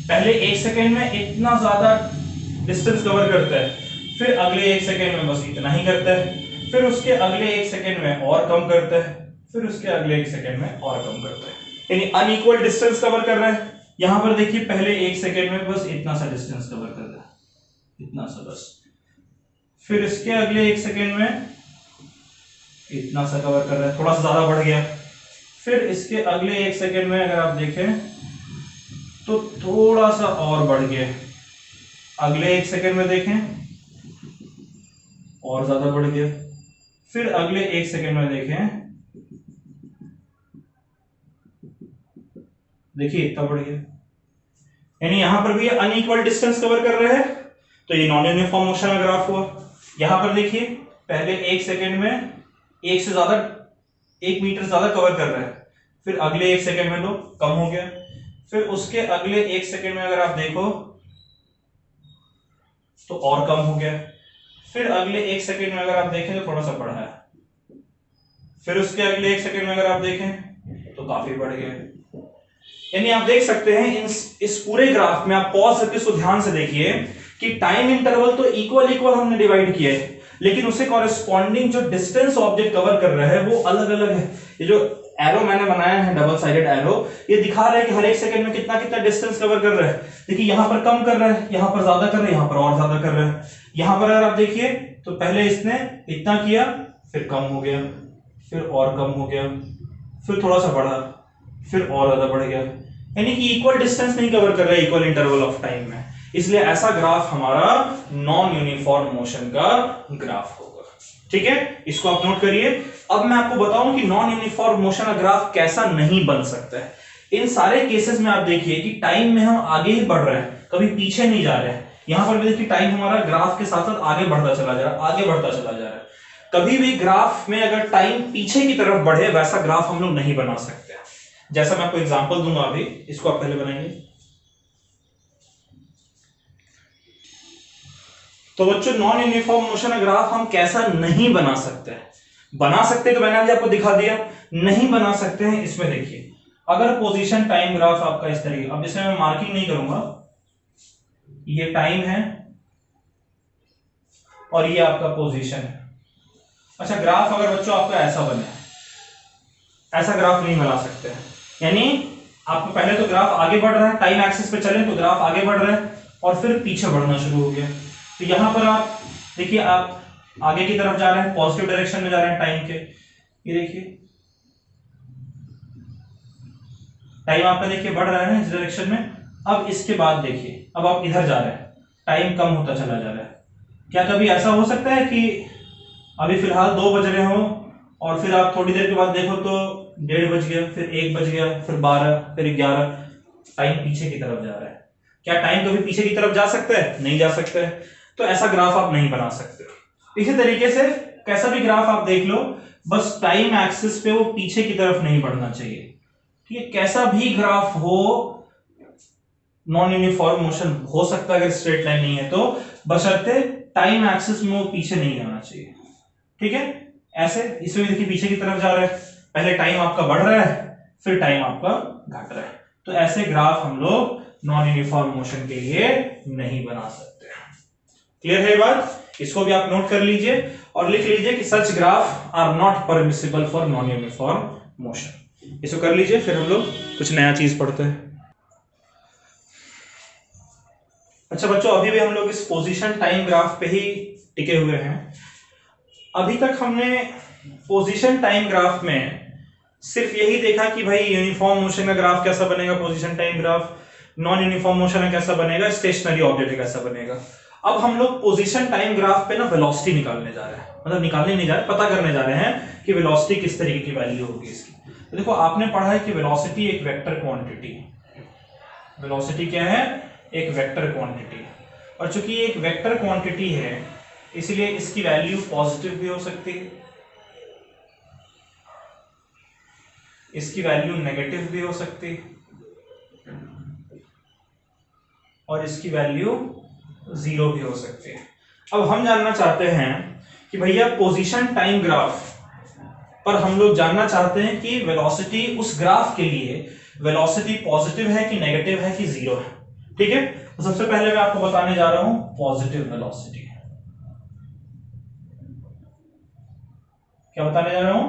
पहले 1 सेकंड में इतना ज्यादा डिस्टेंस कवर करता है, फिर अगले 1 सेकंड में बस इतना ही करता है, फिर उसके अगले 1 सेकंड में और कम करता है, फिर उसके अगले 1 सेकंड में और कम करता है, यानी अनइक्वल डिस्टेंस कवर कर रहा है। यहां पर देखिए पहले 1 सेकंड में बस इतना सा डिस्टेंस कवर कर रहा है, इतना सा बस, फिर इसके अगले 1 सेकंड में इतना सा कवर कर रहा है, थोड़ा सा ज्यादा बढ़ गया, फिर इसके अगले 1 सेकंड में अगर आप देखें तो थोड़ा सा और बढ़ गया, अगले 1 सेकंड में देखें और ज्यादा बढ़ गया, फिर अगले 1 सेकंड में देखें, देखिए इतना बढ़ गया, यानी यहां पर भी अनइक्वल डिस्टेंस कवर कर रहे हैं, तो ये नॉन यूनिफॉर्म मोशन का ग्राफ हुआ। यहां पर देखिए पहले 1 सेकंड में 1 से ज्यादा 1 मीटर ज्यादा कवर कर रहा है, फिर अगले 1 सेकंड में तो कम हो गया, फिर उसके अगले 1 सेकंड में अगर आप देखो तो और कम हो गया, फिर अगले 1 सेकंड में अगर आप देखें तो थोड़ा सा बढ़ा है, फिर उसके अगले 1 सेकंड में अगर आप देखें तो काफी बढ़ गया। यानी आप देख सकते हैं इस पूरे ग्राफ में, आप पॉज करके इसको ध्यान से देखिए कि टाइम इंटरवल तो इक्वल हमने डिवाइड किया है, लेकिन उससे कॉरेस्पॉन्डिंग जो डिस्टेंस ऑब्जेक्ट कवर कर रहा है वो अलग अलग है। ये जो एरो मैंने बनाया है, डबल साइडेड एरो, ये दिखा रहा है कि हर 1 सेकंड में कितना कितना डिस्टेंस कवर कर रहा है। देखिए यहां पर कम कर रहा है, यहां पर ज्यादा कर रहा है, यहां पर और ज्यादा कर रहा है। यहां पर अगर आप देखिए तो पहले इसने इतना किया, फिर कम हो गया, फिर और कम हो गया, फिर थोड़ा सा बढ़ा, फिर और ज्यादा बढ़ गया, यानी कि इक्वल डिस्टेंस नहीं कवर कर रहा है इक्वल इंटरवल ऑफ टाइम में। इसलिए ऐसा ग्राफ हमारा नॉन यूनिफॉर्म मोशन का ग्राफ होगा। ठीक है, इसको आप नोट करिए। अब मैं आपको बताऊं कि नॉन यूनिफॉर्म मोशन का ग्राफ कैसा नहीं बन सकता है। इन सारे केसेस में आप देखिए कि टाइम में हम आगे ही बढ़ रहे हैं, कभी पीछे नहीं जा रहे हैं। यहां पर भी देखिए टाइम हमारा ग्राफ के साथ साथ आगे बढ़ता चला जा रहा है, आगे बढ़ता चला जा रहा है। कभी भी ग्राफ में अगर टाइम पीछे की तरफ बढ़े वैसा ग्राफ हम लोग नहीं बना सकते। जैसा मैं आपको एग्जांपल दूंगा अभी, इसको आप पहले बनाएंगे। तो बच्चों नॉन यूनिफॉर्म मोशन ग्राफ हम कैसा नहीं बना सकते हैं। बना सकते तो मैंने अभी आपको दिखा दिया, नहीं बना सकते हैं। इसमें देखिए अगर पोजीशन टाइम ग्राफ आपका इस तरीके, अब इसमें मैं मार्किंग नहीं करूंगा, ये टाइम है और ये आपका पोजीशन है। अच्छा, ग्राफ अगर बच्चों आपका ऐसा बने, ऐसा ग्राफ नहीं बना सकते हैं। यानी आपको पहले तो ग्राफ आगे बढ़ रहा है, टाइम एक्सिस पे चले तो ग्राफ आगे बढ़ रहा है और फिर पीछे बढ़ना शुरू हो गया। तो यहां पर आप देखिए आप आगे की तरफ जा रहे हैं, पॉजिटिव डायरेक्शन में जा रहे हैं टाइम के। ये देखिए टाइम आपका देखिए बढ़ रहा है ना इस डायरेक्शन में। अब इसके बाद देखिए अब आप इधर जा रहे हैं, टाइम कम होता चला जा रहा है। क्या कभी ऐसा हो सकता है कि अभी फिलहाल 2 बज रहे हो और फिर आप थोड़ी देर के बाद देखो तो 1:30 बज गया, फिर 1 बज गया, फिर 12, फिर 11, टाइम पीछे की तरफ जा रहा है। क्या टाइम कभी पीछे की तरफ जा सकता है? नहीं जा सकता है, तो ऐसा ग्राफ आप नहीं बना सकते। इसी तरीके से कैसा भी ग्राफ आप देख लो, बस टाइम एक्सिस पे वो पीछे की तरफ नहीं बढ़ना चाहिए। ठीक है, कैसा भी ग्राफ हो, नॉन यूनिफॉर्म मोशन हो सकता है अगर स्ट्रेट लाइन नहीं है तो, बशर्ते टाइम एक्सिस में वो पीछे नहीं जाना चाहिए। ठीक है, ऐसे इसमें देखिए पीछे की तरफ जा रहा है, पहले टाइम आपका बढ़ रहा है, फिर टाइम आपका घट रहा है, तो ऐसे ग्राफ हम लोग नॉन यूनिफॉर्म मोशन के लिए नहीं बना सकते। क्लियर है बात? इसको भी आप नोट कर लीजिए और लिख लीजिए कि such graph are not permissible for non uniform motion. इसको कर लीजिए, फिर हम लोग कुछ नया चीज पढ़ते हैं। अच्छा बच्चों, अभी भी हम लोग इस पोजीशन टाइम ग्राफ पे ही टिके हुए हैं। अभी तक हमने पोजीशन टाइम ग्राफ में सिर्फ यही देखा कि भाई यूनिफॉर्म मोशन का ग्राफ कैसा बनेगा, position time graph, non uniform motion का कैसा बनेगा, स्टेशनरी ऑब्जेक्ट का कैसा बनेगा। अब हम लोग पोजीशन टाइम ग्राफ पे ना वेलोसिटी निकालने जा रहे हैं, मतलब निकालने नहीं जा रहे, पता करने जा रहे हैं कि वेलोसिटी किस तरीके की वैल्यू होगी इसकी। तो देखो आपने पढ़ा है कि वेलोसिटी एक वेक्टर क्वांटिटी है। वेलोसिटी क्या है? एक वेक्टर क्वांटिटी है, और चूंकि ये एक वेक्टर क्वांटिटी है इसलिए इसकी वैल्यू पॉजिटिव भी हो सकती है, इसकी वैल्यू नेगेटिव भी हो सकती है, और इसकी वैल्यू 0 भी हो सकती है। अब हम जानना चाहते हैं कि भैया पोजीशन टाइम ग्राफ पर हम लोग जानना चाहते हैं कि वेलोसिटी उस ग्राफ के लिए वेलोसिटी पॉजिटिव है कि नेगेटिव है कि 0 है। ठीक है, तो सबसे पहले मैं आपको बताने जा रहा हूं पॉजिटिव वेलोसिटी। क्या बताने जा रहा हूं?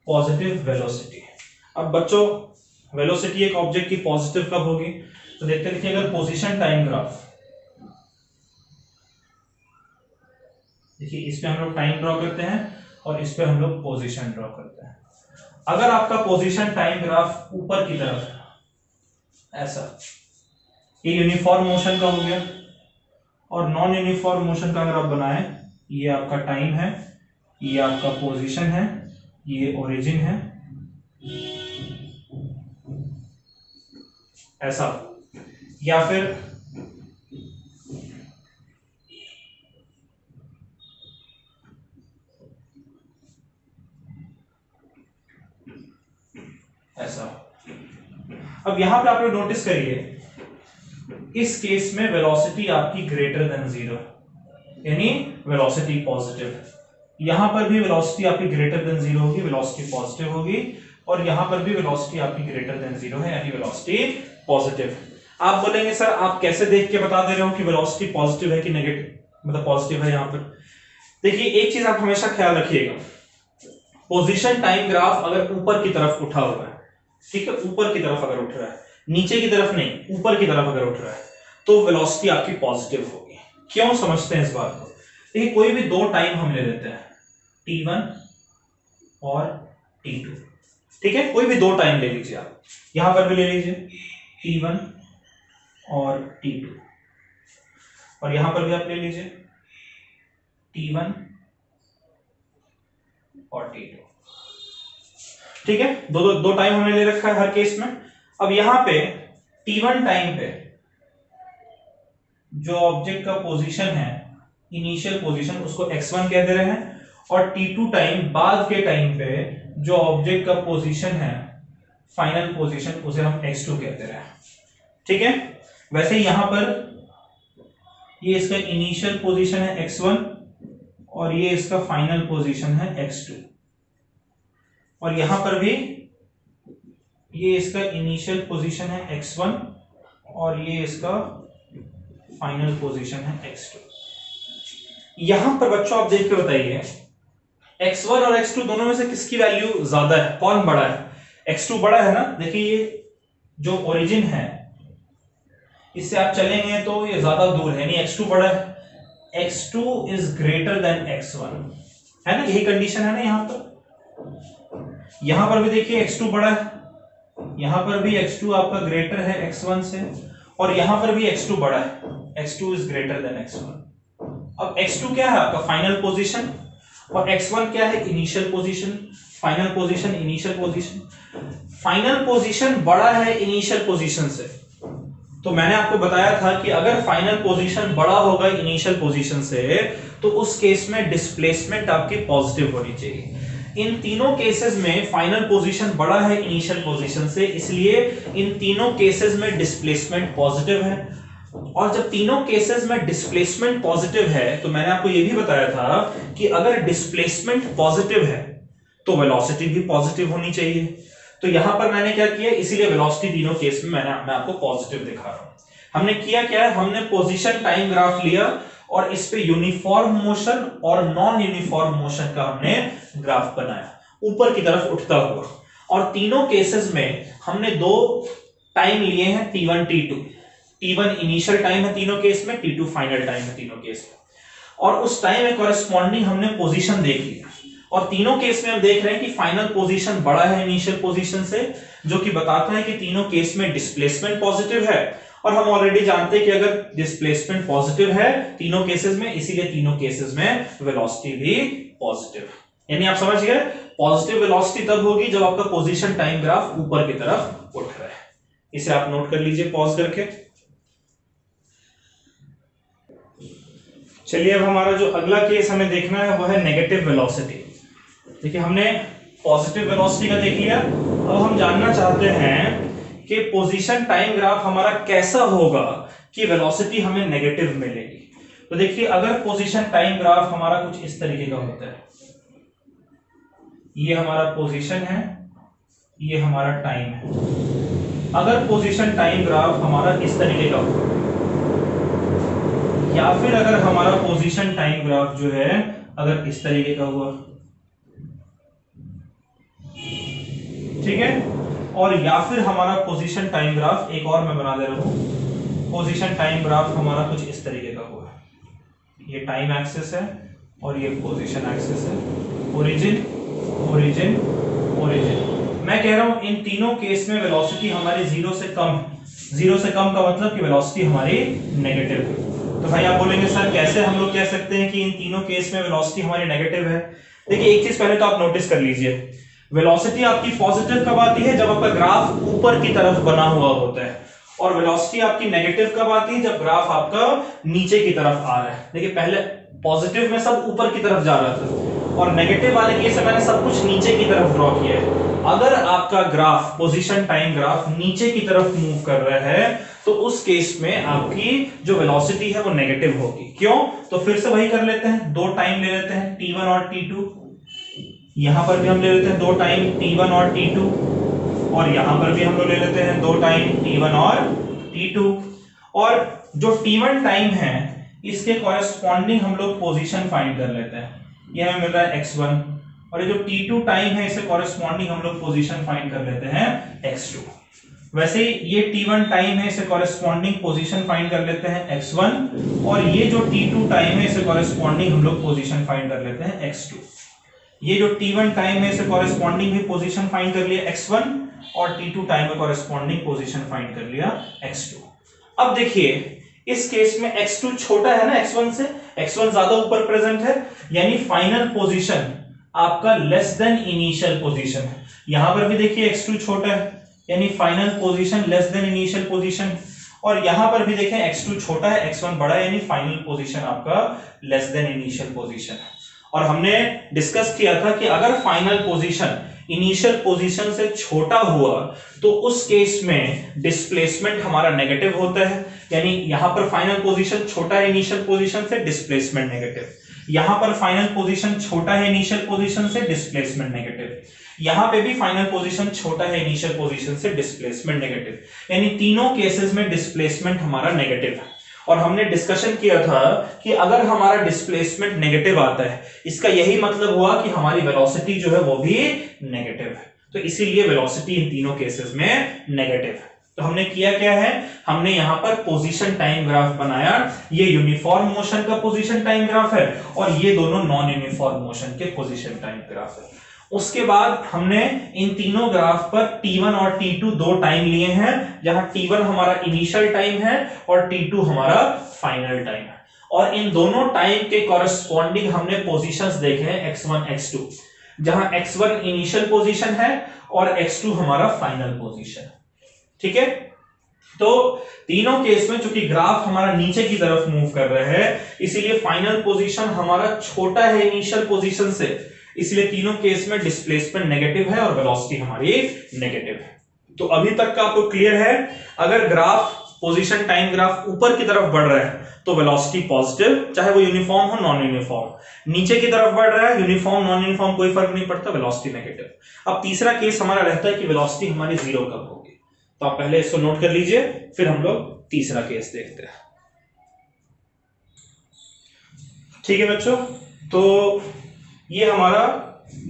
Positive velocity. अब बच्चों वेलोसिटी एक ऑब्जेक्ट की पॉजिटिव कब होगी? तो देखते देखिए, अगर पोजीशन टाइम ग्राफ, देखिए इस पे हम लोग टाइम ड्रॉ करते हैं और इस पे हम लोग पोजीशन ड्रॉ करते हैं। अगर आपका पोजीशन टाइम ग्राफ ऊपर की तरफ ऐसा, ये यूनिफॉर्म मोशन का हो गया, और नॉन यूनिफॉर्म मोशन का अगर आप बनाएं, ये आपका टाइम है, ये आपका पोजीशन है, ये ओरिजिन है, ऐसा, या फिर ऐसा। अब यहां पे आप लोग नोटिस करिए, इस केस में वेलोसिटी आपकी ग्रेटर देन 0, यानी वेलोसिटी पॉजिटिव। यहां पर भी वेलोसिटी आपकी ग्रेटर देन 0 होगी, वेलोसिटी पॉजिटिव होगी, और यहां पर भी वेलोसिटी आपकी ग्रेटर देन 0 है, यानी वेलोसिटी पॉजिटिव। आप बोलेंगे सर आप कैसे देख के बता दे रहे हो कि वेलोसिटी पॉजिटिव है कि नेगेटिव, मतलब पॉजिटिव है। यहां पर देखिए एक चीज आप हमेशा ख्याल रखिएगा, पोजीशन टाइम ग्राफ अगर ऊपर की तरफ उठा हुआ है, ठीक है, ऊपर की तरफ अगर उठ रहा है, नीचे की तरफ नहीं, ऊपर की तरफ अगर उठ रहा है, तो वेलोसिटी आपकी पॉजिटिव होगी। क्यों समझते हैं इस बात को? देखिए कोई भी दो टाइम हम ले लेते हैं, t1 और t2, ठीक है, कोई भी दो टाइम ले लीजिए, आप यहां पर भी ले लीजिए t1 और t2, और यहां पर भी आप ले लीजिए t1 और t2, ठीक है, दो टाइम हमने ले रखा है हर केस में। अब यहां पे t1 टाइम पे जो ऑब्जेक्ट का पोजीशन है, इनिशियल पोजीशन, उसको x1 कह दे रहे हैं, और t2 टाइम बाद के टाइम पे जो ऑब्जेक्ट का पोजीशन है, फाइनल पोजीशन, उसे हम x2 कहते रहे हैं। ठीक है, वैसे ही यहां पर ये इसका इनिशियल पोजीशन है x1 और ये इसका फाइनल पोजीशन है x2, और यहां पर भी ये इसका इनिशियल पोजीशन है x1 और ये इसका फाइनल पोजीशन है x2। यहां पर बच्चों आप देख के बताइए x1 और x2 दोनों में से किसकी वैल्यू ज्यादा है, कौन बड़ा है? x2 बड़ा है ना। देखिए ये जो ओरिजिन है इससे आप चलेंगे तो ये ज्यादा दूर है, यानी x2 बड़ा है, x2 is greater than x1, है ना, यही कंडीशन है ना। यहां पर भी देखिए x2 बड़ा है, यहां पर भी x2 आपका ग्रेटर है x1 से, और यहां पर भी x2 बड़ा है, x2 is greater than x1। अब x2 क्या है? आपका फाइनल पोजीशन, और x1 क्या है? Initial position. Final position, initial position. Final position बड़ा है इनिशियल पोजीशन से, तो मैंने आपको बताया था कि अगर फाइनल पोजीशन बड़ा होगा इनिशियल पोजीशन से तो उस केस में डिस्प्लेसमेंट आपकी पॉजिटिव होनी चाहिए। इन तीनों केसेस में फाइनल पोजीशन बड़ा है इनिशियल पोजीशन से, इसलिए इन तीनों केसेस में डिस्प्लेसमेंट पॉजिटिव है। और जब तीनों केसेस में डिस्प्लेसमेंट पॉजिटिव है तो मैंने आपको यह भी बताया था कि अगर डिस्प्लेसमेंट पॉजिटिव है तो वेलोसिटी भी पॉजिटिव होनी चाहिए। तो यहां पर मैंने क्या किया, इसीलिए वेलोसिटी तीनों केस में मैं आपको पॉजिटिव दिखा रहा हूं। हमने किया क्या है, हमने पोजीशन टाइम ग्राफ लिया और इस पे यूनिफॉर्म मोशन और नॉन यूनिफॉर्म मोशन का हमने ग्राफ बनाया ऊपर की तरफ उठता हुआ। और तीनों केसेस में हमने दो टाइम लिए हैं, t1 t2। t1 initial time है तीनों केस में, t2 फाइनल टाइम है तीनों केस में। और उस टाइम में कॉरेस्पॉन्डिंग हमने पोजीशन देख लिया और तीनों केस में हम देख रहे हैं कि फाइनल पोजीशन बड़ा है इनिशियल पोजीशन से, जो कि बताता है कि तीनों केस में डिस्प्लेसमेंट पॉजिटिव है। और हम ऑलरेडी जानते हैं कि अगर डिस्प्लेसमेंट पॉजिटिव है तीनों केसेस में, इसीलिए तीनों केसेस में वेलोसिटी भी पॉजिटिव है। यानी आप समझ गए, पॉजिटिव वेलोसिटी तब होगी जब आपका पोजीशन टाइम ग्राफ ऊपर की तरफ उठ रहा है। इसे आप नोट कर लीजिए पॉज करके। चलिए अब हमारा जो अगला केस हमें देखना है वो है नेगेटिव वेलोसिटी। देखिए हमने पॉजिटिव वेलोसिटी का देख लिया, अब हम जानना चाहते हैं कि पोजीशन टाइम ग्राफ हमारा कैसा होगा कि वेलोसिटी हमें नेगेटिव मिलेगी। तो देखिए अगर पोजीशन टाइम ग्राफ हमारा कुछ इस तरीके का होता है, ये हमारा पोजीशन है, ये हमारा टाइम है। अगर पोजीशन टाइम ग्राफ हमारा इस तरीके का होगा या फिर अगर हमारा पोजीशन टाइम ग्राफ जो है अगर इस तरीके का हुआ, ठीक है, और या फिर हमारा पोजीशन टाइम ग्राफ, एक और मैं बना दे रहा हूं, पोजीशन टाइम ग्राफ हमारा कुछ इस तरीके का हुआ, ये टाइम एक्सिस है और ये पोजीशन एक्सिस है, ओरिजिन ओरिजिन ओरिजिन। मैं कह रहा हूं इन तीनों केस में वेलोसिटी हमारी जीरो से कम है। जीरो से कम का मतलब कि वेलोसिटी हमारी नेगेटिव है। तो भाई आप बोलेंगे सर कैसे हम लोग कह सकते हैं कि इन तीनों केस में वेलोसिटी हमारी नेगेटिव है। देखिए एक चीज पहले तो आप नोटिस कर लीजिए, वेलोसिटी आपकी पॉजिटिव कब आती है, जब आपका ग्राफ ऊपर की तरफ बना हुआ होता है, और वेलोसिटी आपकी नेगेटिव कब आती है, जब ग्राफ आपका नीचे की तरफ आ रहा है। देखिए पहले पॉजिटिव में सब ऊपर की तरफ जा रहा था और नेगेटिव वाले केस में मैंने सब कुछ नीचे की तरफ ड्रॉ किया है। अगर आपका ग्राफ पोजीशन टाइम ग्राफ नीचे की तरफ मूव कर रहा है तो उस केस में आपकी जो वेलोसिटी है वो नेगेटिव होगी। क्यों, तो फिर से वही कर लेते हैं, दो टाइम ले लेते हैं t1 और t2। यहां पर भी हम ले लेते हैं दो टाइम t1 और t2 और यहां पर भी हम लोग ले लेते हैं दो टाइम t1 और t2। और जो t1 टाइम है इसके कॉरेस्पॉन्डिंग हम लोग पोजीशन फाइंड कर लेते हैं, ये हमें मिल रहा है x1, और ये जो t2 टाइम है इससे कॉरेस्पॉन्डिंग हम लोग पोजीशन फाइंड कर लेते हैं x2। वैसे ये t1 टाइम है इसे कॉरेस्पॉन्डिंग पोजीशन फाइंड कर लेते हैं x1, और ये जो t2 टाइम है इसे कॉरेस्पॉन्डिंग हम लोग पोजीशन फाइंड कर लेते हैं x2। ये जो t1 टाइम है इसे कॉरेस्पॉन्डिंग भी पोजीशन फाइंड कर लिया x1 और t2 टाइम में कॉरेस्पॉन्डिंग पोजीशन फाइंड कर लिया x2। अब देखिए इस केस में x2 छोटा है ना x1 से, x1 ज्यादा ऊपर प्रेजेंट है, यानी फाइनल पोजीशन आपका लेस देन इनिशियल पोजीशन है। यहां पर भी देखिए x2 छोटा है यानी final position less than initial position, और यहां पर भी देखें x2 छोटा है x1 बड़ा है यानी फाइनल पोजीशन आपका लेस देन इनिशियल पोजीशन है। और हमने डिस्कस किया था कि अगर फाइनल पोजीशन इनिशियल पोजीशन से छोटा हुआ तो उस केस में डिस्प्लेसमेंट हमारा नेगेटिव होता है, यानी यहां पर फाइनल पोजीशन छोटा है इनिशियल पोजीशन से, डिस्प्लेसमेंट नेगेटिव। यहां पर फाइनल पोजीशन छोटा है इनिशियल पोजीशन से, डिस्प्लेसमेंट नेगेटिव। यहां पे भी फाइनल पोजीशन छोटा है इनिशियल पोजीशन से, डिस्प्लेसमेंट नेगेटिव। यानी तीनों केसेस में डिस्प्लेसमेंट हमारा नेगेटिव है। और हमने डिस्कशन किया था कि अगर हमारा डिस्प्लेसमेंट नेगेटिव आता है इसका यही मतलब हुआ कि हमारी वेलोसिटी जो है वो भी नेगेटिव है। तो इसीलिए वेलोसिटी इन तीनों केसेस में नेगेटिव है। तो हमने किया क्या है, हमने यहां पर पोजीशन टाइम ग्राफ बनाया। ये यूनिफॉर्म मोशन का पोजीशन टाइम ग्राफ है और ये दोनों नॉन यूनिफॉर्म मोशन के पोजीशन टाइम ग्राफ है। उसके बाद हमने इन तीनों ग्राफ पर t1 और t2 दो टाइम लिए हैं, जहां t1 हमारा इनिशियल टाइम है और t2 हमारा फाइनल टाइम है। और इन दोनों टाइम के कॉरेस्पॉन्डिंग हमने पोजीशंस देखे हैं x1 x2। जहां x1 इनिशियल पोजीशन है और x2 हमारा फाइनल पोजीशन है। ठीक है, तो तीनों केस में चूंकि ग्राफ हमारा नीचे की तरफ मूव कर रहा है, इसीलिए फाइनल पोजीशन हमारा छोटा है इनिशियल पोजीशन से, इसलिए तीनों केस में डिस्प्लेसमेंट नेगेटिव है और वेलोसिटी हमारी नेगेटिव है। तो अभी तक का आपको क्लियर है, अगर ग्राफ पोजीशन टाइम ग्राफ ऊपर की तरफ बढ़ रहा है तो वेलोसिटी पॉजिटिव, चाहे वो यूनिफॉर्म हो नॉन यूनिफॉर्म। नीचे की तरफ बढ़ रहा है, यूनिफॉर्म नॉन यूनिफॉर्म कोई फर्क नहीं पड़ता, वेलोसिटी नेगेटिव। अब तीसरा केस हमारा रहता है कि वेलोसिटी हमारी जीरो कब होगी, तो आप पहले इसको नोट कर लीजिए, फिर हम लोग तीसरा केस देखते हैं। ठीक है बच्चों, तो ये हमारा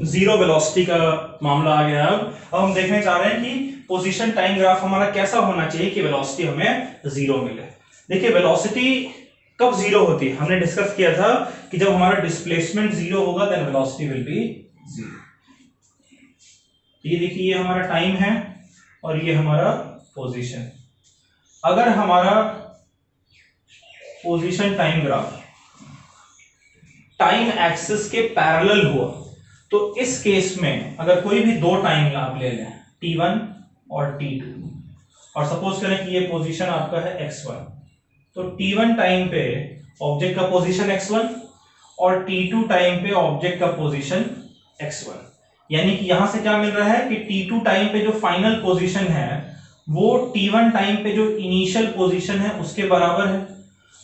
जीरो वेलोसिटी का मामला आ गया। अब हम देखने जा रहे हैं कि पोजीशन टाइम ग्राफ हमारा कैसा होना चाहिए कि वेलोसिटी हमें जीरो मिले। देखिए वेलोसिटी कब जीरो होती है, हमने डिस्कस किया था कि जब हमारा डिस्प्लेसमेंट जीरो होगा then velocity will be zero. ये देखिए ये हमारा टाइम है और ये हमारा पोजीशन। अगर हमारा position time graph time axis के पैरेलल हुआ तो इस केस में अगर कोई भी दो टाइम आप ले लें t1 और t2, और सपोज करें कि ये पोजीशन आपका है x1, तो t1 टाइम पे ऑब्जेक्ट का पोजीशन x1 और t2 टाइम पे ऑब्जेक्ट का पोजीशन x1। यानी कि यहां से क्या मिल रहा है कि t2 टाइम पे जो फाइनल पोजीशन है वो t1 टाइम पे जो इनिशियल पोजीशन है उसके बराबर है।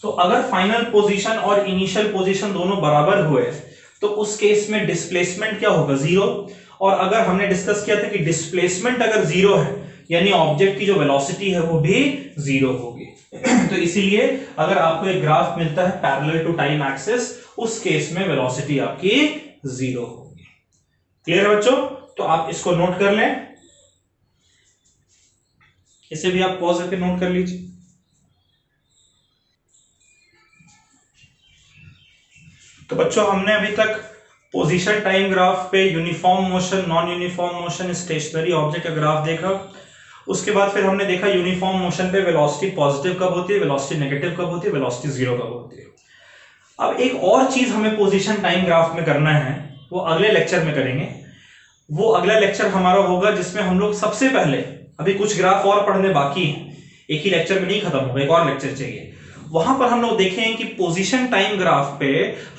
तो अगर फाइनल पोजीशन और इनिशियल पोजीशन दोनों बराबर हुए तो उस केस में डिस्प्लेसमेंट क्या होगा, जीरो। और अगर हमने डिस्कस किया था कि डिस्प्लेसमेंट अगर जीरो है यानी ऑब्जेक्ट की जो वेलोसिटी है वो भी जीरो होगी। तो इसीलिए अगर आपको एक ग्राफ मिलता है पैरेलल टू टाइम एक्सिस, उस केस में वेलोसिटी आपकी जीरो होगी। क्लियर है बच्चों, तो आप इसको नोट कर लें, इसे भी आप पॉज करके नोट कर लीजिए। तो बच्चों हमने अभी तक पोजीशन टाइम ग्राफ पे uniform motion, non uniform motion, stationary object का ग्राफ देखा। उसके बाद फिर हमने देखा यूनिफॉर्म मोशन पे वेलोसिटी पॉजिटिव कब होती है, वेलोसिटी नेगेटिव कब होती है, वेलोसिटी जीरो कब होती है। अब एक और चीज हमें पोजीशन टाइम ग्राफ में करना है, वो अगले लेक्चर में करेंगे। वो अगला लेक्चर हमारा होगा जिसमें हम लोग सबसे पहले, अभी कुछ ग्राफ और पढ़ने बाकी है, एक ही लेक्चर में नहीं खत्म होगा, एक और लेक्चर चाहिए। वहां पर हम लोग देखें कि पोजीशन टाइम ग्राफ पे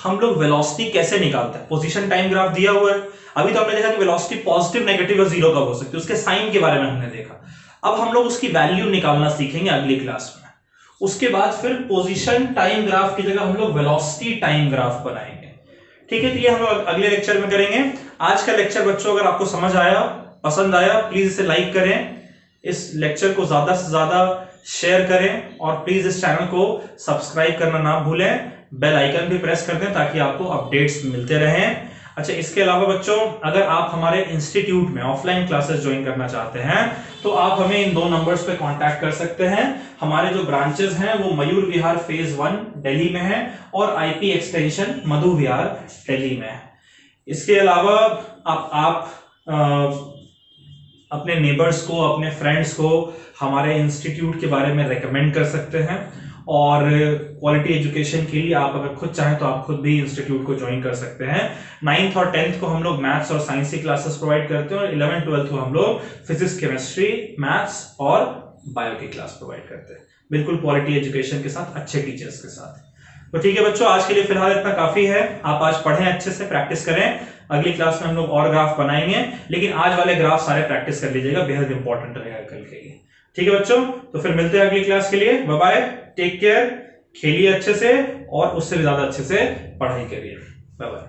हम लोग वेलोसिटी कैसे निकालते हैं। पोजीशन टाइम ग्राफ दिया हुआ है, अभी तो हमने देखा कि वेलोसिटी पॉजिटिव, नेगेटिव और जीरो कब हो सकती है, उसके साइन के बारे में हमने देखा। अब हम लोग उसकी वैल्यू निकालना सीखेंगे अगली क्लास में। उसके बाद फिर पोजीशन टाइम ग्राफ की जगह हम लोग वेलोसिटी टाइम ग्राफ बनाएंगे। ठीक है, तो ये हम लोग अगले लेक्चर में करेंगे। आज का लेक्चर बच्चों अगर आपको समझ आया, पसंद आया, प्लीज इसे लाइक करें, इस लेक्चर को ज्यादा से ज्यादा शेयर करें और प्लीज इस चैनल को सब्सक्राइब करना ना भूलें, बेल आइकन भी प्रेस कर दें ताकि आपको अपडेट्स मिलते रहें। अच्छा, इसके अलावा बच्चों अगर आप हमारे इंस्टीट्यूट में ऑफलाइन क्लासेस ज्वाइन करना चाहते हैं तो आप हमें इन दो नंबर्स पे कांटेक्ट कर सकते हैं। हमारे जो ब्रांचेस हैं वो मयूर विहार फेज 1 दिल्ली में है और आईपी एक्सटेंशन मधु विहार दिल्ली में है। इसके अलावा आप अपने नेबर्स को, अपने फ्रेंड्स को हमारे इंस्टीट्यूट के बारे में रेकमेंड कर सकते हैं। और क्वालिटी एजुकेशन के लिए आप अगर खुद चाहें तो आप खुद भी इंस्टीट्यूट को ज्वाइन कर सकते हैं। 9th और 10th को हम लोग मैथ्स और साइंस की क्लासेस प्रोवाइड करते हैं और 11th 12th को हम लोग फिजिक्स, केमिस्ट्री, मैथ्स और बायो की क्लास प्रोवाइड करते हैं, बिल्कुल क्वालिटी एजुकेशन के साथ, अच्छे टीचर्स के साथ। तो ठीक है बच्चों, आज के लिए फिलहाल इतना काफी है। आप आज पढ़ें, अच्छे से प्रैक्टिस करें। अगली क्लास में हम लोग और ग्राफ बनाएंगे, लेकिन आज वाले ग्राफ सारे प्रैक्टिस कर लीजिएगा, बेहद इंपॉर्टेंट रहेगा कल के लिए। ठीक है बच्चों, तो फिर मिलते हैं अगली क्लास के लिए। बाय बाय, टेक केयर, खेलिए अच्छे से और उससे भी ज्यादा अच्छे से पढ़ाई करिए। Bye bye.